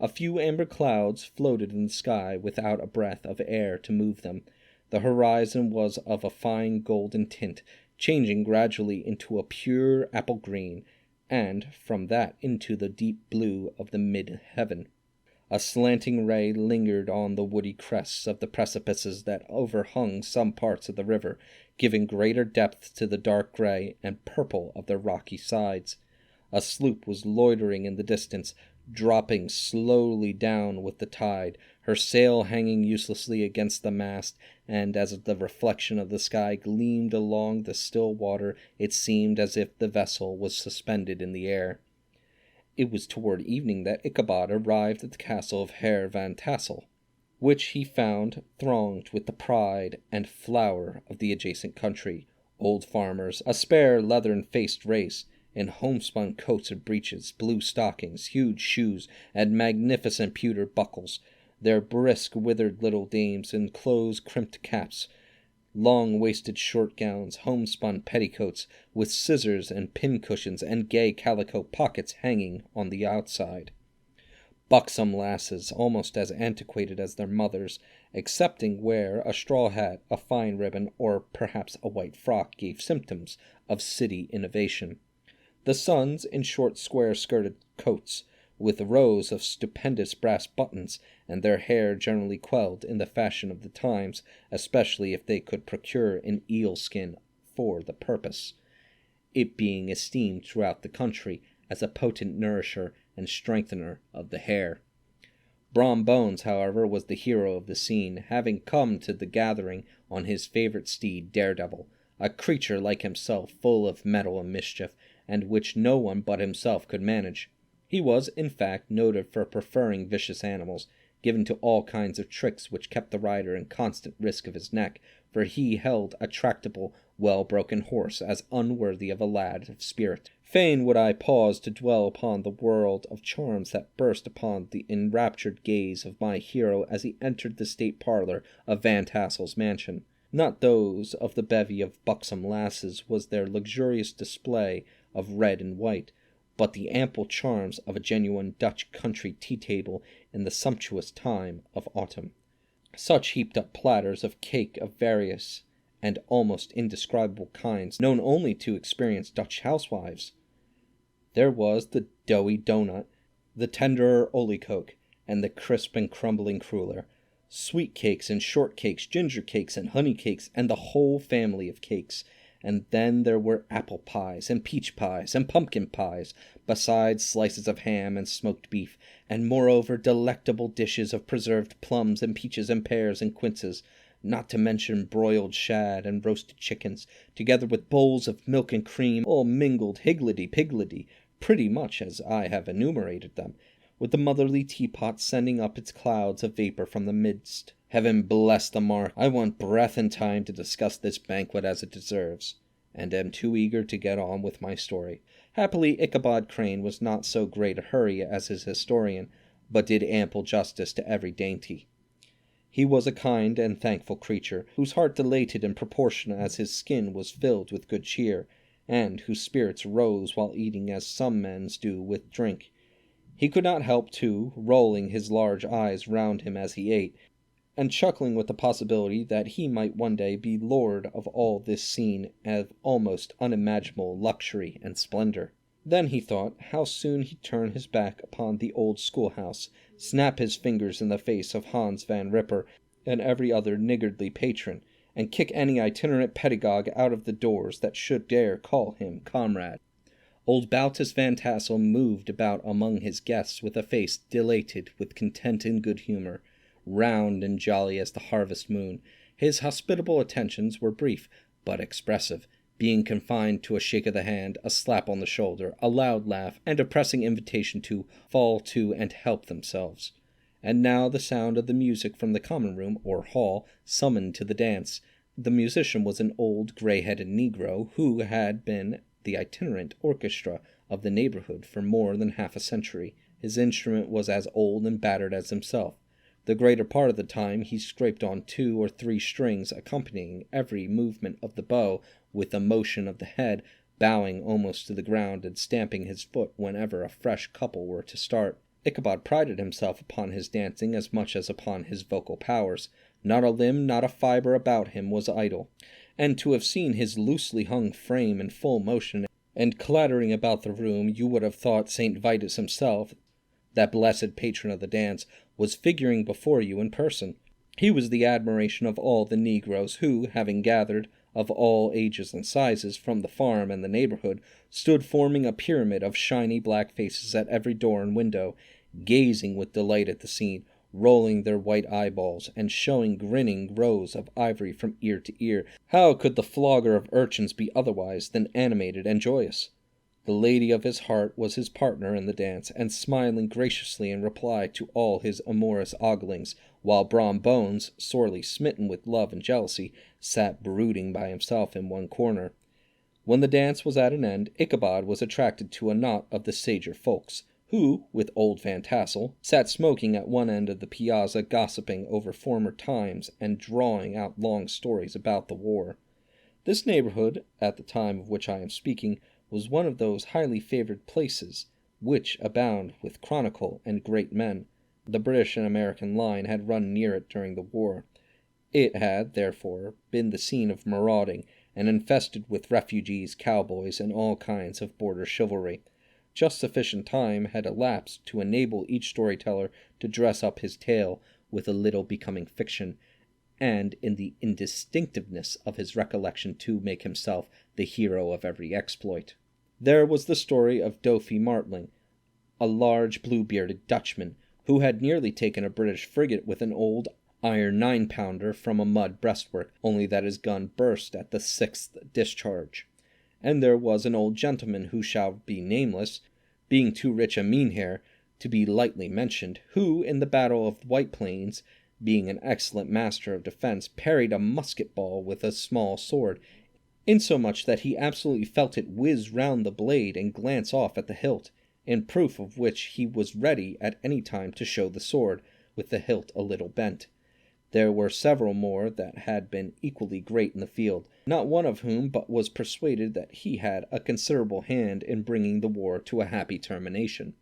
A few amber clouds floated in the sky without a breath of air to move them. The horizon was of a fine golden tint, changing gradually into a pure apple green, and from that into the deep blue of the mid-heaven. A slanting ray lingered on the woody crests of the precipices that overhung some parts of the river, giving greater depth to the dark gray and purple of their rocky sides. A sloop was loitering in the distance, dropping slowly down with the tide, her sail hanging uselessly against the mast, and as the reflection of the sky gleamed along the still water, it seemed as if the vessel was suspended in the air. It was toward evening that Ichabod arrived at the castle of Herr Van Tassel, which he found thronged with the pride and flower of the adjacent country, old farmers, a spare leathern-faced race, in homespun coats and breeches, blue stockings, huge shoes, and magnificent pewter buckles, their brisk withered little dames in close-crimped caps, long-waisted short gowns, homespun petticoats, with scissors and pin-cushions and gay calico pockets hanging on the outside. Buxom lasses, almost as antiquated as their mothers, excepting where a straw hat, a fine ribbon, or perhaps a white frock gave symptoms of city innovation. The sons in short square-skirted coats, with rows of stupendous brass buttons, and their hair generally quelled in the fashion of the times, especially if they could procure an eel skin for the purpose, it being esteemed throughout the country as a potent nourisher and strengthener of the hair. Brom Bones, however, was the hero of the scene, having come to the gathering on his favorite steed, Daredevil, a creature like himself, full of mettle and mischief, and which no one but himself could manage. He was, in fact, noted for preferring vicious animals, given to all kinds of tricks which kept the rider in constant risk of his neck, for he held a tractable, well-broken horse as unworthy of a lad of spirit. Fain would I pause to dwell upon the world of charms that burst upon the enraptured gaze of my hero as he entered the state parlor of Van Tassel's mansion. Not those of the bevy of buxom lasses was their luxurious display of red and white, but the ample charms of a genuine Dutch country tea-table in the sumptuous time of autumn. Such heaped-up platters of cake of various and almost indescribable kinds, known only to experienced Dutch housewives. There was the doughy doughnut, the tenderer olykoek, and the crisp and crumbling cruller, sweet cakes and short cakes, ginger cakes and honey cakes, and the whole family of cakes. And then there were apple pies, and peach pies, and pumpkin pies, besides slices of ham and smoked beef, and moreover delectable dishes of preserved plums and peaches and pears and quinces, not to mention broiled shad and roasted chickens, together with bowls of milk and cream, all mingled higgledy-piggledy, pretty much as I have enumerated them, with the motherly teapot sending up its clouds of vapor from the midst. Heaven bless the mark! I want breath and time to discuss this banquet as it deserves, and am too eager to get on with my story. Happily, Ichabod Crane was not so great a hurry as his historian, but did ample justice to every dainty. He was a kind and thankful creature, whose heart dilated in proportion as his skin was filled with good cheer, and whose spirits rose while eating as some men's do with drink. He could not help, too, rolling his large eyes round him as he ate, and chuckling with the possibility that he might one day be lord of all this scene of almost unimaginable luxury and splendor. Then he thought how soon he'd turn his back upon the old schoolhouse, snap his fingers in the face of Hans Van Ripper and every other niggardly patron, and kick any itinerant pedagogue out of the doors that should dare call him comrade. Old Baltus Van Tassel moved about among his guests with a face dilated with content and good humor, round and jolly as the harvest moon. His hospitable attentions were brief, but expressive, being confined to a shake of the hand, a slap on the shoulder, a loud laugh, and a pressing invitation to fall to and help themselves. And now the sound of the music from the common room, or hall, summoned to the dance. The musician was an old gray-headed negro, who had been the itinerant orchestra of the neighborhood for more than half a century. His instrument was as old and battered as himself. The greater part of the time he scraped on 2 or 3 strings, accompanying every movement of the bow with a motion of the head, bowing almost to the ground and stamping his foot whenever a fresh couple were to start. Ichabod prided himself upon his dancing as much as upon his vocal powers. Not a limb, not a fibre about him was idle, and to have seen his loosely hung frame in full motion and clattering about the room, you would have thought St. Vitus himself, that blessed patron of the dance, was figuring before you in person. He was the admiration of all the negroes who, having gathered, of all ages and sizes, from the farm and the neighborhood, stood forming a pyramid of shiny black faces at every door and window, gazing with delight at the scene, rolling their white eyeballs, and showing grinning rows of ivory from ear to ear. How could the flogger of urchins be otherwise than animated and joyous? The lady of his heart was his partner in the dance, and smiling graciously in reply to all his amorous oglings, while Brom Bones, sorely smitten with love and jealousy, sat brooding by himself in one corner. When the dance was at an end, Ichabod was attracted to a knot of the sager folks, who, with old Van Tassel, sat smoking at one end of the piazza, gossiping over former times and drawing out long stories about the war. This neighborhood, at the time of which I am speaking, was one of those highly favored places which abound with chronicle and great men. The British and American line had run near it during the war. It had, therefore, been the scene of marauding, and infested with refugees, cowboys, and all kinds of border chivalry. Just sufficient time had elapsed to enable each storyteller to dress up his tale with a little becoming fiction, and in the indistinctiveness of his recollection to make himself the hero of every exploit. There was the story of Dophy Martling, a large blue-bearded Dutchman, who had nearly taken a British frigate with an old iron 9-pounder from a mud breastwork, only that his gun burst at the 6th discharge. And there was an old gentleman who shall be nameless, being too rich a Mynheer to be lightly mentioned, who, in the battle of White Plains, being an excellent master of defence, parried a musket-ball with a small sword, insomuch that he absolutely felt it whiz round the blade and glance off at the hilt, in proof of which he was ready at any time to show the sword, with the hilt a little bent. There were several more that had been equally great in the field, not one of whom but was persuaded that he had a considerable hand in bringing the war to a happy termination.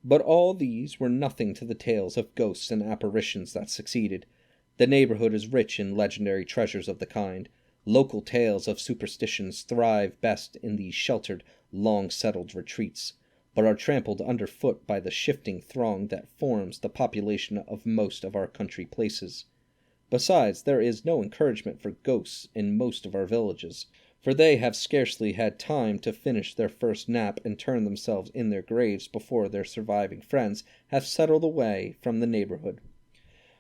But all these were nothing to the tales of ghosts and apparitions that succeeded. The neighborhood is rich in legendary treasures of the kind. Local tales of superstitions thrive best in these sheltered, long-settled retreats, but are trampled underfoot by the shifting throng that forms the population of most of our country places. Besides, there is no encouragement for ghosts in most of our villages, for they have scarcely had time to finish their first nap and turn themselves in their graves before their surviving friends have settled away from the neighborhood,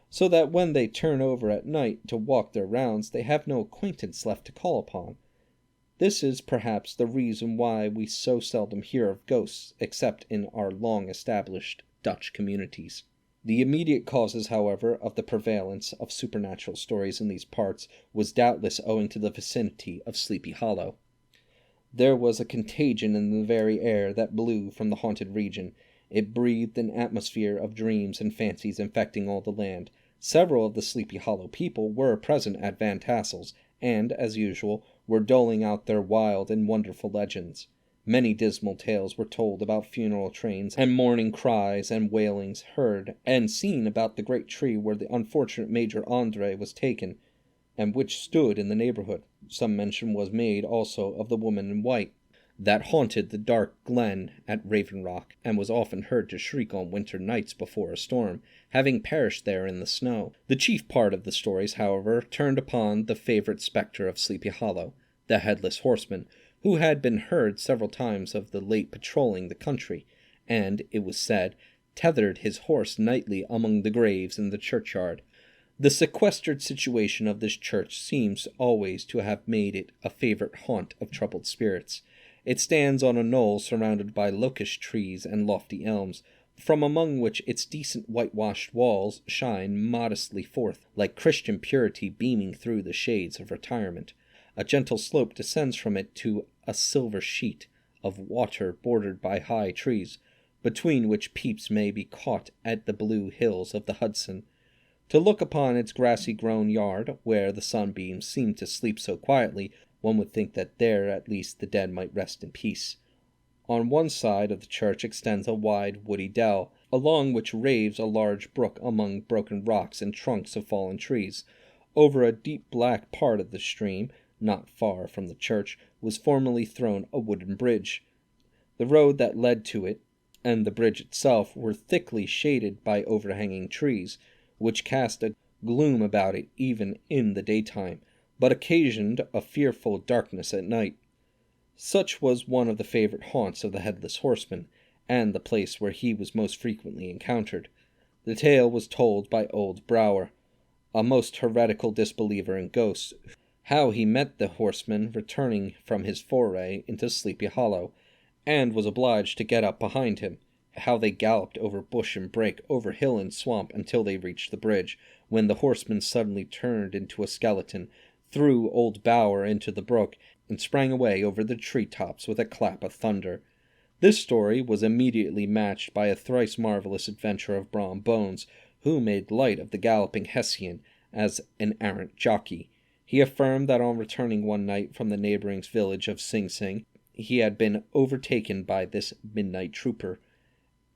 so that when they turn over at night to walk their rounds, they have no acquaintance left to call upon. This is perhaps the reason why we so seldom hear of ghosts, except in our long-established Dutch communities. The immediate causes, however, of the prevalence of supernatural stories in these parts was doubtless owing to the vicinity of Sleepy Hollow. There was a contagion in the very air that blew from the haunted region. It breathed an atmosphere of dreams and fancies infecting all the land. Several of the Sleepy Hollow people were present at Van Tassel's, and, as usual, were doling out their wild and wonderful legends. Many dismal tales were told about funeral trains, and mourning cries and wailings heard and seen about the great tree where the unfortunate Major André was taken, and which stood in the neighborhood. Some mention was made also of the woman in white, that haunted the dark glen at Raven Rock, and was often heard to shriek on winter nights before a storm, having perished there in the snow. The chief part of the stories, however, turned upon the favorite spectre of Sleepy Hollow, the headless horseman, who had been heard several times of the late patrolling the country, and, it was said, tethered his horse nightly among the graves in the churchyard. The sequestered situation of this church seems always to have made it a favorite haunt of troubled spirits. It stands on a knoll surrounded by locust trees and lofty elms, from among which its decent whitewashed walls shine modestly forth, like Christian purity beaming through the shades of retirement. A gentle slope descends from it to a silver sheet of water bordered by high trees, between which peeps may be caught at the blue hills of the Hudson. To look upon its grassy-grown yard, where the sunbeams seem to sleep so quietly, one would think that there at least the dead might rest in peace. On one side of the church extends a wide woody dell, along which raves a large brook among broken rocks and trunks of fallen trees. Over a deep black part of the stream, not far from the church, was formerly thrown a wooden bridge. The road that led to it, and the bridge itself, were thickly shaded by overhanging trees, which cast a gloom about it even in the daytime, but occasioned a fearful darkness at night. Such was one of the favorite haunts of the headless horseman, and the place where he was most frequently encountered. The tale was told by old Brower, a most heretical disbeliever in ghosts, how he met the horseman returning from his foray into Sleepy Hollow, and was obliged to get up behind him, how they galloped over bush and brake, over hill and swamp, until they reached the bridge, when the horseman suddenly turned into a skeleton, threw old Bower into the brook, and sprang away over the tree-tops with a clap of thunder. This story was immediately matched by a thrice marvellous adventure of Brom Bones, who made light of the galloping Hessian as an arrant jockey. He affirmed that on returning one night from the neighbouring village of Sing Sing, he had been overtaken by this midnight trooper,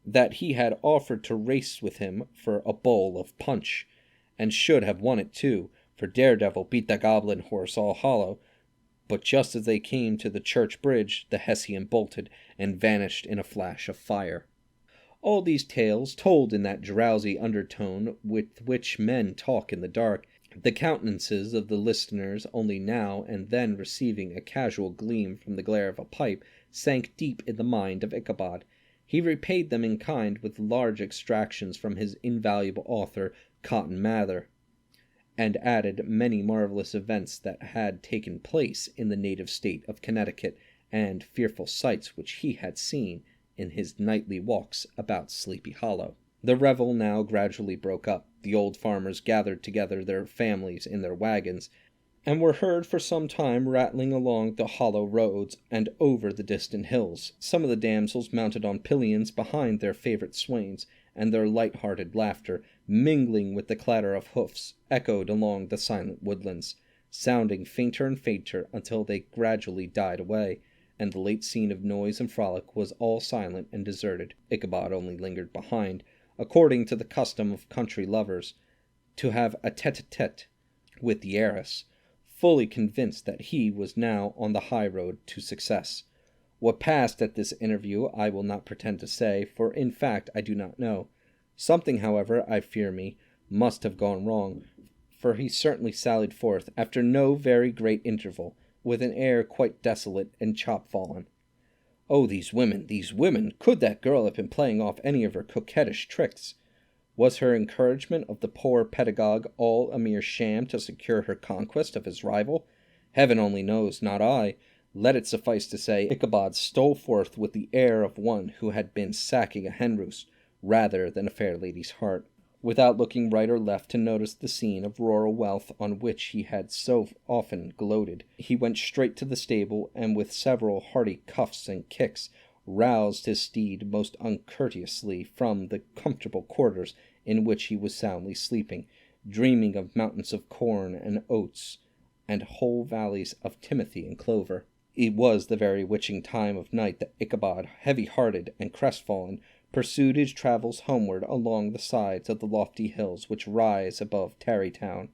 that he had offered to race with him for a bowl of punch, and should have won it too, for Daredevil beat the goblin horse all hollow. But just as they came to the church bridge, the Hessian bolted and vanished in a flash of fire. All these tales, told in that drowsy undertone with which men talk in the dark, the countenances of the listeners only now and then receiving a casual gleam from the glare of a pipe, sank deep in the mind of Ichabod. He repaid them in kind with large extractions from his invaluable author, Cotton Mather, and added many marvellous events that had taken place in the native state of Connecticut, and fearful sights which he had seen in his nightly walks about Sleepy Hollow. The revel now gradually broke up. The old farmers gathered together their families in their wagons, and were heard for some time rattling along the hollow roads and over the distant hills, some of the damsels mounted on pillions behind their favourite swains, and their light-hearted laughter, mingling with the clatter of hoofs, echoed along the silent woodlands, sounding fainter and fainter until they gradually died away, and the late scene of noise and frolic was all silent and deserted. Ichabod only lingered behind, according to the custom of country lovers, to have a tete-a-tete with the heiress, fully convinced that he was now on the high road to success. What passed at this interview I will not pretend to say, for in fact I do not know. Something, however, I fear me, must have gone wrong, for he certainly sallied forth, after no very great interval, with an air quite desolate and chop-fallen. Oh, these women, these women! Could that girl have been playing off any of her coquettish tricks? Was her encouragement of the poor pedagogue all a mere sham to secure her conquest of his rival? Heaven only knows, not I. Let it suffice to say, Ichabod stole forth with the air of one who had been sacking a hen-roost, rather than a fair lady's heart, without looking right or left to notice the scene of rural wealth on which he had so often gloated. He went straight to the stable, and with several hearty cuffs and kicks, roused his steed most uncourteously from the comfortable quarters in which he was soundly sleeping, dreaming of mountains of corn and oats, and whole valleys of timothy and clover. It was the very witching time of night that Ichabod, heavy-hearted and crestfallen, pursued his travels homeward along the sides of the lofty hills which rise above Tarrytown,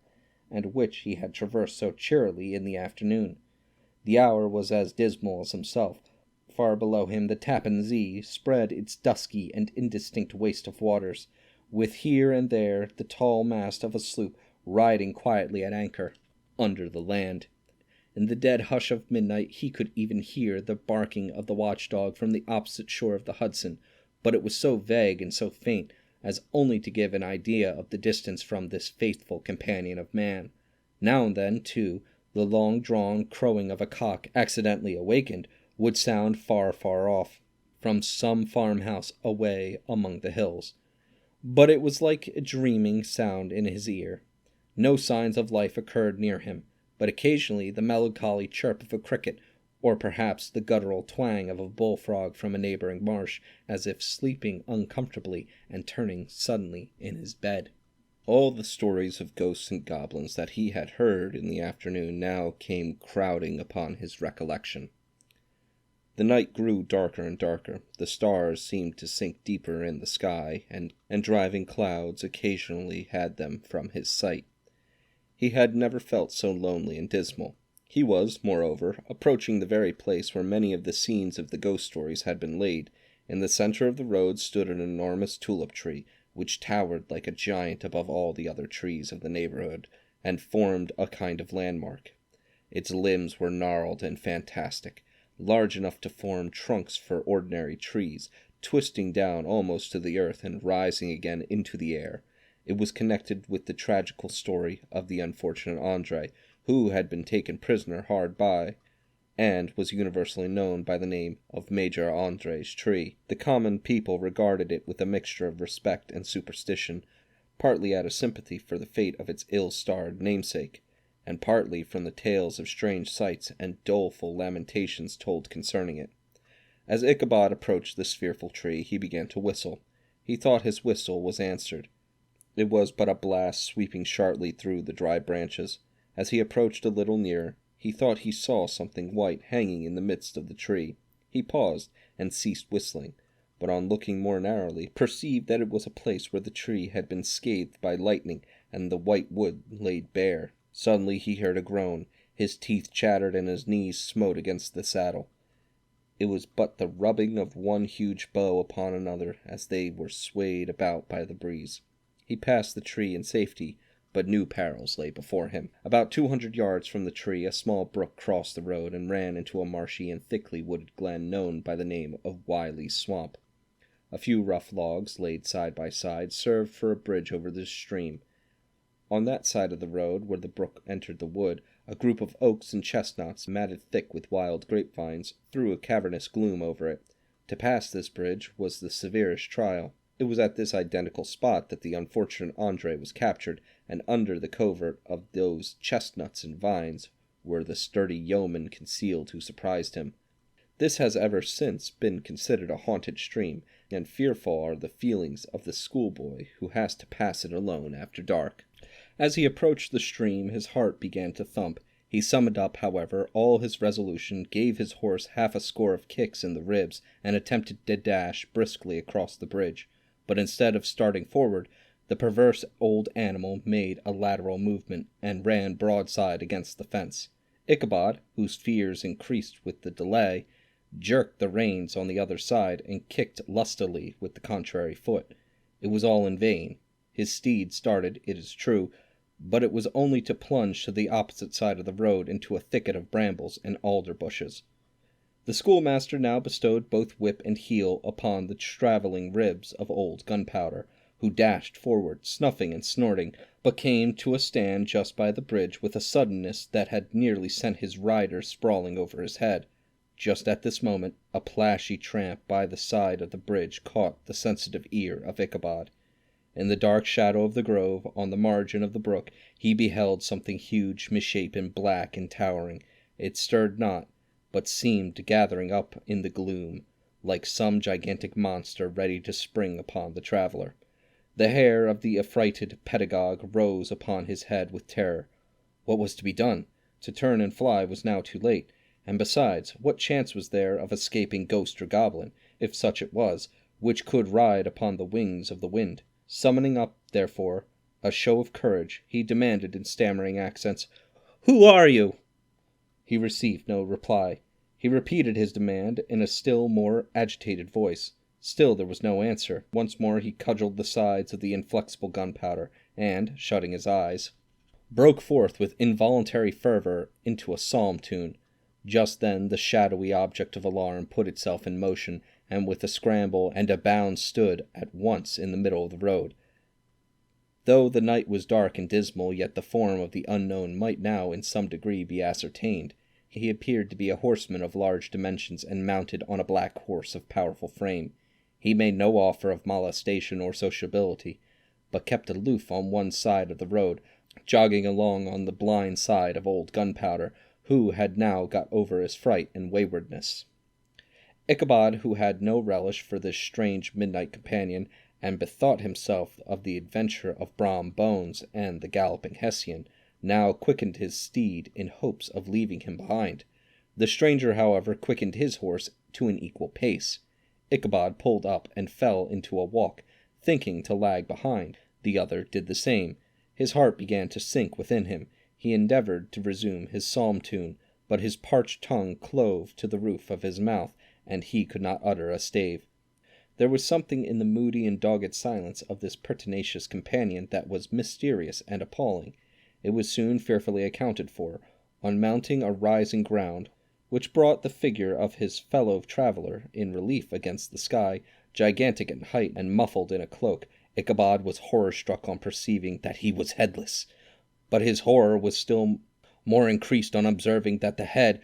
and which he had traversed so cheerily in the afternoon. The hour was as dismal as himself. Far below him the Tappan Zee spread its dusky and indistinct waste of waters, with here and there the tall mast of a sloop riding quietly at anchor under the land. In the dead hush of midnight he could even hear the barking of the watchdog from the opposite shore of the Hudson, but it was so vague and so faint as only to give an idea of the distance from this faithful companion of man. Now and then, too, the long-drawn crowing of a cock, accidentally awakened, would sound far, far off, from some farmhouse away among the hills. But it was like a dreaming sound in his ear. No signs of life occurred near him, but occasionally the melancholy chirp of a cricket, or perhaps the guttural twang of a bullfrog from a neighboring marsh, as if sleeping uncomfortably and turning suddenly in his bed. All the stories of ghosts and goblins that he had heard in the afternoon now came crowding upon his recollection. The night grew darker and darker. The stars seemed to sink deeper in the sky, and driving clouds occasionally hid them from his sight. He had never felt so lonely and dismal. He was, moreover, approaching the very place where many of the scenes of the ghost stories had been laid. In the center of the road stood an enormous tulip tree, which towered like a giant above all the other trees of the neighborhood, and formed a kind of landmark. Its limbs were gnarled and fantastic, large enough to form trunks for ordinary trees, twisting down almost to the earth and rising again into the air. It was connected with the tragical story of the unfortunate Andre, who had been taken prisoner hard by, and was universally known by the name of Major Andre's tree. The common people regarded it with a mixture of respect and superstition, partly out of sympathy for the fate of its ill-starred namesake, and partly from the tales of strange sights and doleful lamentations told concerning it. As Ichabod approached this fearful tree, he began to whistle. He thought his whistle was answered. It was but a blast sweeping sharply through the dry branches. As he approached a little nearer, he thought he saw something white hanging in the midst of the tree. He paused and ceased whistling, but on looking more narrowly, perceived that it was a place where the tree had been scathed by lightning and the white wood laid bare. Suddenly he heard a groan. His teeth chattered and his knees smote against the saddle. It was but the rubbing of one huge bough upon another as they were swayed about by the breeze. He passed the tree in safety, but new perils lay before him. About 200 yards from the tree, a small brook crossed the road and ran into a marshy and thickly wooded glen known by the name of Wiley's Swamp. A few rough logs, laid side by side, served for a bridge over this stream. On that side of the road where the brook entered the wood, a group of oaks and chestnuts, matted thick with wild grapevines, threw a cavernous gloom over it. To pass this bridge was the severest trial. It was at this identical spot that the unfortunate Andre was captured, and under the covert of those chestnuts and vines were the sturdy yeomen concealed who surprised him. This has ever since been considered a haunted stream, and fearful are the feelings of the schoolboy who has to pass it alone after dark. As he approached the stream, his heart began to thump. He summoned up, however, all his resolution, gave his horse half a score of kicks in the ribs, and attempted to dash briskly across the bridge. But instead of starting forward, the perverse old animal made a lateral movement, and ran broadside against the fence. Ichabod, whose fears increased with the delay, jerked the reins on the other side, and kicked lustily with the contrary foot. It was all in vain. His steed started, it is true, but it was only to plunge to the opposite side of the road into a thicket of brambles and alder bushes. The schoolmaster now bestowed both whip and heel upon the travelling ribs of old Gunpowder, who dashed forward, snuffing and snorting, but came to a stand just by the bridge with a suddenness that had nearly sent his rider sprawling over his head. Just at this moment, a plashy tramp by the side of the bridge caught the sensitive ear of Ichabod. In the dark shadow of the grove, on the margin of the brook, he beheld something huge, misshapen, black, and towering. It stirred not, but seemed gathering up in the gloom, like some gigantic monster ready to spring upon the traveller. The hair of the affrighted pedagogue rose upon his head with terror. What was to be done? To turn and fly was now too late, And besides, what chance was there of escaping ghost or goblin, if such it was, which could ride upon the wings of the wind? Summoning up, therefore, a show of courage, he demanded in stammering accents, "Who are you?" He received no reply. He repeated his demand in a still more agitated voice. Still there was no answer. Once more he cudgelled the sides of the inflexible gunpowder, and, shutting his eyes, broke forth with involuntary fervour into a psalm tune. Just then the shadowy object of alarm put itself in motion, and with a scramble and a bound stood at once in the middle of the road. Though the night was dark and dismal, yet the form of the unknown might now in some degree be ascertained. He appeared to be a horseman of large dimensions, and mounted on a black horse of powerful frame. He made no offer of molestation or sociability, but kept aloof on one side of the road, jogging along on the blind side of old Gunpowder, who had now got over his fright and waywardness. Ichabod, who had no relish for this strange midnight companion, and bethought himself of the adventure of Brom Bones and the galloping Hessian, now quickened his steed in hopes of leaving him behind. The stranger, however, quickened his horse to an equal pace. Ichabod pulled up and fell into a walk, thinking to lag behind. The other did the same. His heart began to sink within him. He endeavoured to resume his psalm tune, but his parched tongue clove to the roof of his mouth, and he could not utter a stave. There was something in the moody and dogged silence of this pertinacious companion that was mysterious and appalling. It was soon fearfully accounted for. On mounting a rising ground, which brought the figure of his fellow traveller in relief against the sky, gigantic in height and muffled in a cloak, Ichabod was horror-struck on perceiving that he was headless. But his horror was still more increased on observing that the head,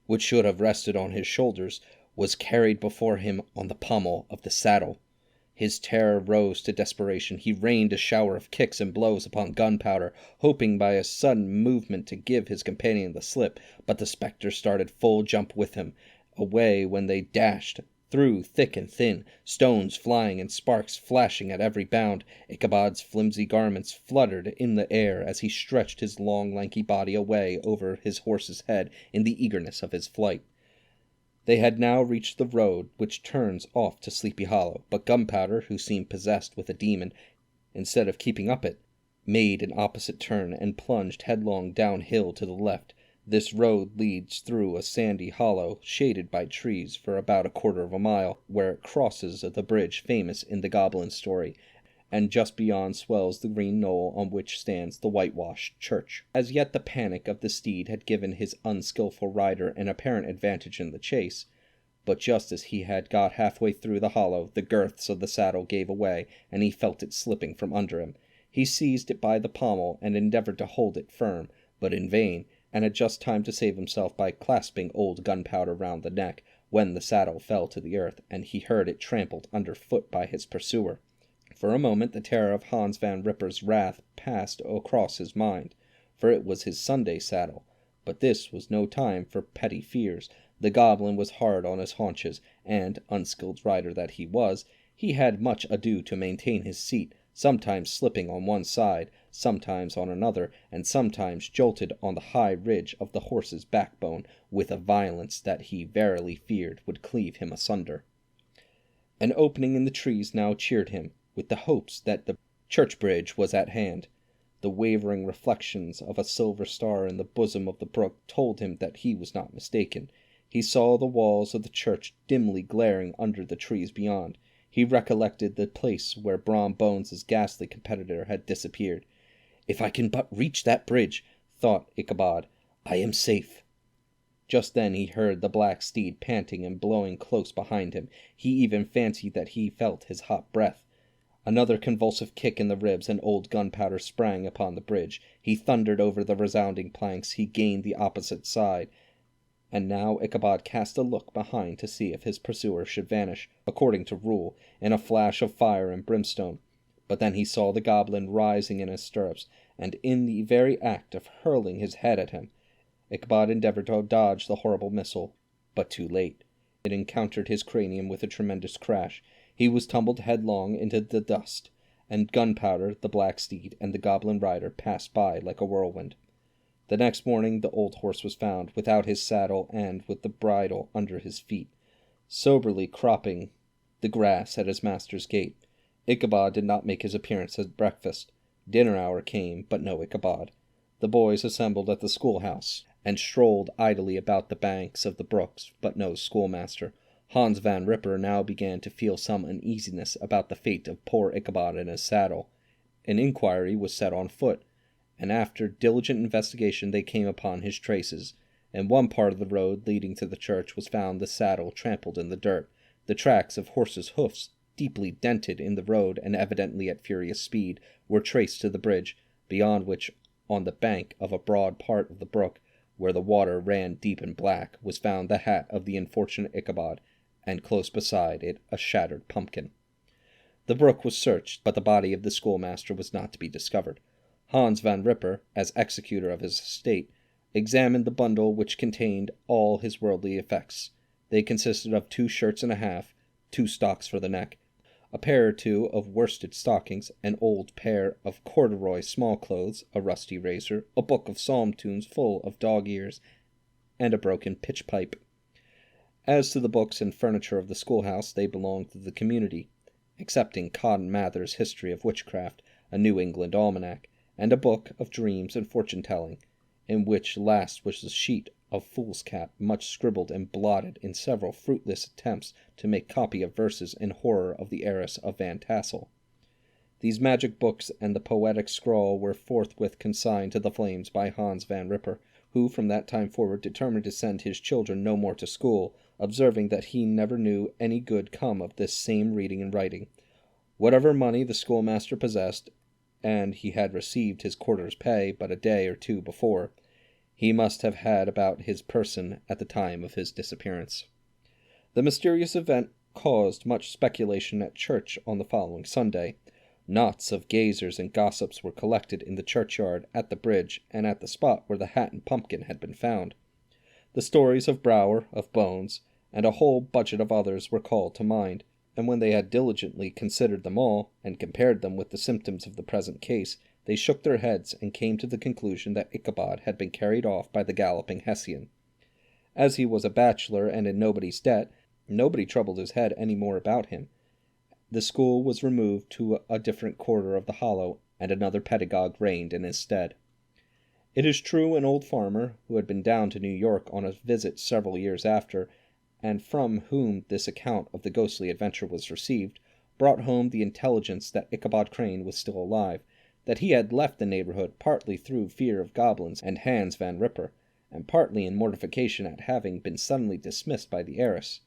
which should have rested on his shoulders, was carried before him on the pommel of the saddle. His terror rose to desperation. He rained a shower of kicks and blows upon Gunpowder, hoping by a sudden movement to give his companion the slip, but the spectre started full jump with him. Away when they dashed, through thick and thin, stones flying and sparks flashing at every bound. Ichabod's flimsy garments fluttered in the air as he stretched his long lanky body away over his horse's head in the eagerness of his flight. They had now reached the road which turns off to Sleepy Hollow, but Gunpowder, who seemed possessed with a demon, instead of keeping up it, made an opposite turn and plunged headlong downhill to the left. This road leads through a sandy hollow, shaded by trees, for about a quarter of a mile, where it crosses the bridge famous in the Goblin story, and just beyond swells the green knoll on which stands the whitewashed church. As yet the panic of the steed had given his unskilful rider an apparent advantage in the chase, but just as he had got halfway through the hollow, the girths of the saddle gave away, and he felt it slipping from under him. He seized it by the pommel and endeavoured to hold it firm, but in vain, and had just time to save himself by clasping old Gunpowder round the neck, when the saddle fell to the earth, and he heard it trampled under foot by his pursuer. For a moment the terror of Hans Van Ripper's wrath passed across his mind, for it was his Sunday saddle. But this was no time for petty fears. The goblin was hard on his haunches, and, unskilled rider that he was, he had much ado to maintain his seat, sometimes slipping on one side, sometimes on another, and sometimes jolted on the high ridge of the horse's backbone with a violence that he verily feared would cleave him asunder. An opening in the trees now cheered him with the hopes that the church bridge was at hand. The wavering reflections of a silver star in the bosom of the brook told him that he was not mistaken. He saw the walls of the church dimly glaring under the trees beyond. He recollected the place where Brom Bones' ghastly competitor had disappeared. "If I can but reach that bridge," thought Ichabod, "I am safe." Just then he heard the black steed panting and blowing close behind him. He even fancied that he felt his hot breath. Another convulsive kick in the ribs, and old Gunpowder sprang upon the bridge. He thundered over the resounding planks. He gained the opposite side. And now Ichabod cast a look behind to see if his pursuer should vanish, according to rule, in a flash of fire and brimstone. But then he saw the goblin rising in his stirrups, and in the very act of hurling his head at him. Ichabod endeavoured to dodge the horrible missile, but too late. It encountered his cranium with a tremendous crash. He was tumbled headlong into the dust, and Gunpowder, the black steed, and the goblin rider passed by like a whirlwind. The next morning the old horse was found, without his saddle and with the bridle under his feet, soberly cropping the grass at his master's gate. Ichabod did not make his appearance at breakfast. Dinner hour came, but no Ichabod. The boys assembled at the schoolhouse, and strolled idly about the banks of the brooks, but no schoolmaster. Hans Van Ripper now began to feel some uneasiness about the fate of poor Ichabod and his saddle. An inquiry was set on foot, and after diligent investigation they came upon his traces. In one part of the road leading to the church was found the saddle trampled in the dirt, the tracks of horses' hoofs, deeply dented in the road and evidently at furious speed, were traced to the bridge, beyond which, on the bank of a broad part of the brook, where the water ran deep and black, was found the hat of the unfortunate Ichabod, and close beside it a shattered pumpkin. The brook was searched, but the body of the schoolmaster was not to be discovered. Hans Van Ripper, as executor of his estate, examined the bundle which contained all his worldly effects. They consisted of 2 shirts and a half, 2 stocks for the neck, a pair or 2 of worsted stockings, an old pair of corduroy small clothes, a rusty razor, a book of psalm tunes full of dog-ears, and a broken pitch pipe. As to the books and furniture of the schoolhouse, they belonged to the community, excepting Cotton Mather's History of Witchcraft, a New England almanac, and a book of dreams and fortune-telling, in which last was a sheet of foolscap, much scribbled and blotted in several fruitless attempts to make copy of verses in horror of the heiress of Van Tassel. These magic books and the poetic scrawl were forthwith consigned to the flames by Hans Van Ripper, who from that time forward determined to send his children no more to school, observing that he never knew any good come of this same reading and writing. Whatever money the schoolmaster possessed, and he had received his quarter's pay but a day or 2 before, he must have had about his person at the time of his disappearance. The mysterious event caused much speculation at church on the following Sunday. Knots of gazers and gossips were collected in the churchyard, at the bridge, and at the spot where the hat and pumpkin had been found. The stories of Brower, of Bones, and a whole budget of others were called to mind, and when they had diligently considered them all, and compared them with the symptoms of the present case, they shook their heads and came to the conclusion that Ichabod had been carried off by the galloping Hessian. As he was a bachelor and in nobody's debt, nobody troubled his head any more about him. The school was removed to a different quarter of the hollow, and another pedagogue reigned in his stead. It is true an old farmer, who had been down to New York on a visit several years after, and from whom this account of the ghostly adventure was received, brought home the intelligence that Ichabod Crane was still alive, that he had left the neighborhood partly through fear of goblins and Hans Van Ripper, and partly in mortification at having been suddenly dismissed by the heiress,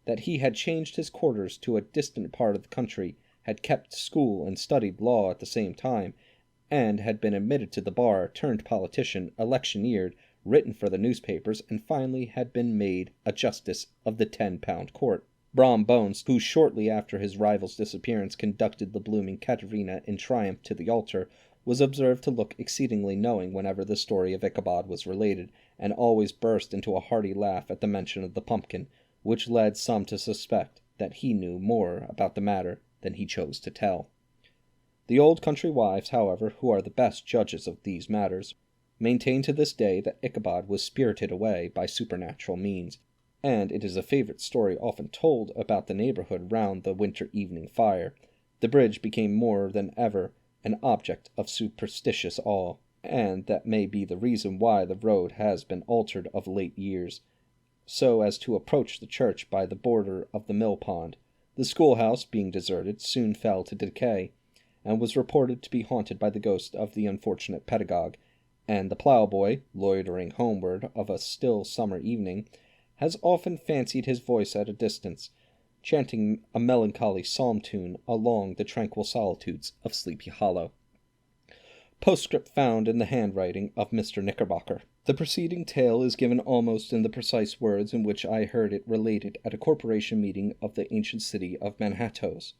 that he had changed his quarters to a distant part of the country, had kept school and studied law at the same time, and had been admitted to the bar, turned politician, electioneered, written for the newspapers, and finally had been made a justice of the 10-pound court. Brom Bones, who shortly after his rival's disappearance conducted the blooming Katerina in triumph to the altar, was observed to look exceedingly knowing whenever the story of Ichabod was related, and always burst into a hearty laugh at the mention of the pumpkin, which led some to suspect that he knew more about the matter than he chose to tell. The old country wives, however, who are the best judges of these matters, maintain to this day that Ichabod was spirited away by supernatural means, and it is a favourite story often told about the neighbourhood round the winter evening fire. The bridge became more than ever an object of superstitious awe, and that may be the reason why the road has been altered of late years, so as to approach the church by the border of the mill pond. The schoolhouse, being deserted, soon fell to decay, and was reported to be haunted by the ghost of the unfortunate pedagogue, and the ploughboy, loitering homeward of a still summer evening, has often fancied his voice at a distance, chanting a melancholy psalm tune along the tranquil solitudes of Sleepy Hollow. Postscript found in the handwriting of Mr. Knickerbocker. The preceding tale is given almost in the precise words in which I heard it related at a corporation meeting of the ancient city of Manhattoes,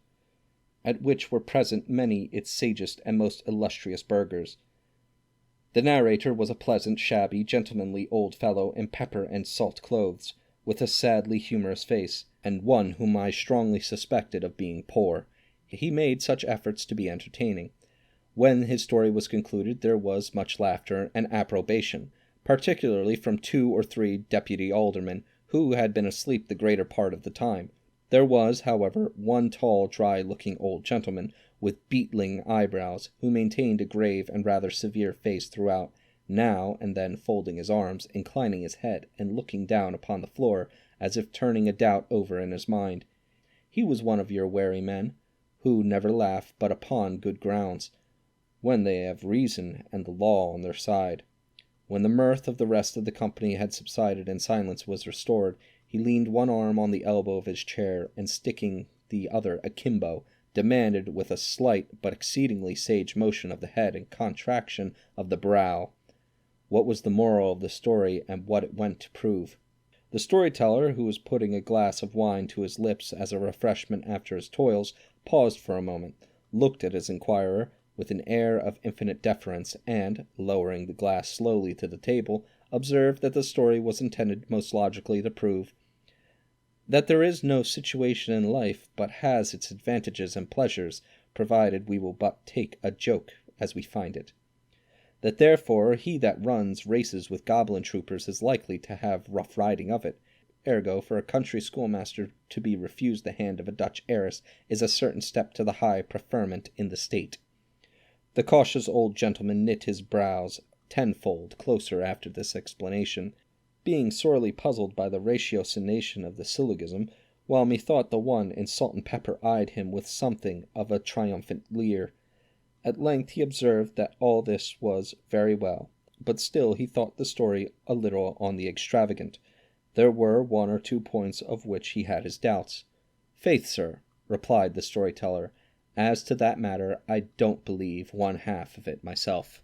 at which were present many its sagest and most illustrious burghers. The narrator was a pleasant, shabby, gentlemanly old fellow in pepper and salt clothes, with a sadly humorous face, and one whom I strongly suspected of being poor. He made such efforts to be entertaining. When his story was concluded, there was much laughter and approbation, particularly from 2 or 3 deputy aldermen, who had been asleep the greater part of the time. There was, however, one tall, dry-looking old gentleman, with beetling eyebrows, who maintained a grave and rather severe face throughout, now and then folding his arms, inclining his head, and looking down upon the floor, as if turning a doubt over in his mind. He was one of your wary men, who never laugh but upon good grounds, when they have reason and the law on their side. When the mirth of the rest of the company had subsided and silence was restored, he leaned one arm on the elbow of his chair, and sticking the other akimbo, demanded, with a slight but exceedingly sage motion of the head and contraction of the brow, what was the moral of the story and what it went to prove. The storyteller, who was putting a glass of wine to his lips as a refreshment after his toils, paused for a moment, looked at his inquirer with an air of infinite deference, and, lowering the glass slowly to the table, observed that the story was intended most logically to prove that there is no situation in life but has its advantages and pleasures, provided we will but take a joke as we find it. That therefore he that runs races with goblin troopers is likely to have rough riding of it. Ergo, for a country schoolmaster to be refused the hand of a Dutch heiress is a certain step to the high preferment in the state. The cautious old gentleman knit his brows tenfold closer after this explanation, being sorely puzzled by the ratiocination of the syllogism, while methought the one in salt and pepper eyed him with something of a triumphant leer. At length he observed that all this was very well, but still he thought the story a little on the extravagant. There were 1 or 2 points of which he had his doubts. "Faith, sir," replied the storyteller, "as to that matter I don't believe 1/2 of it myself."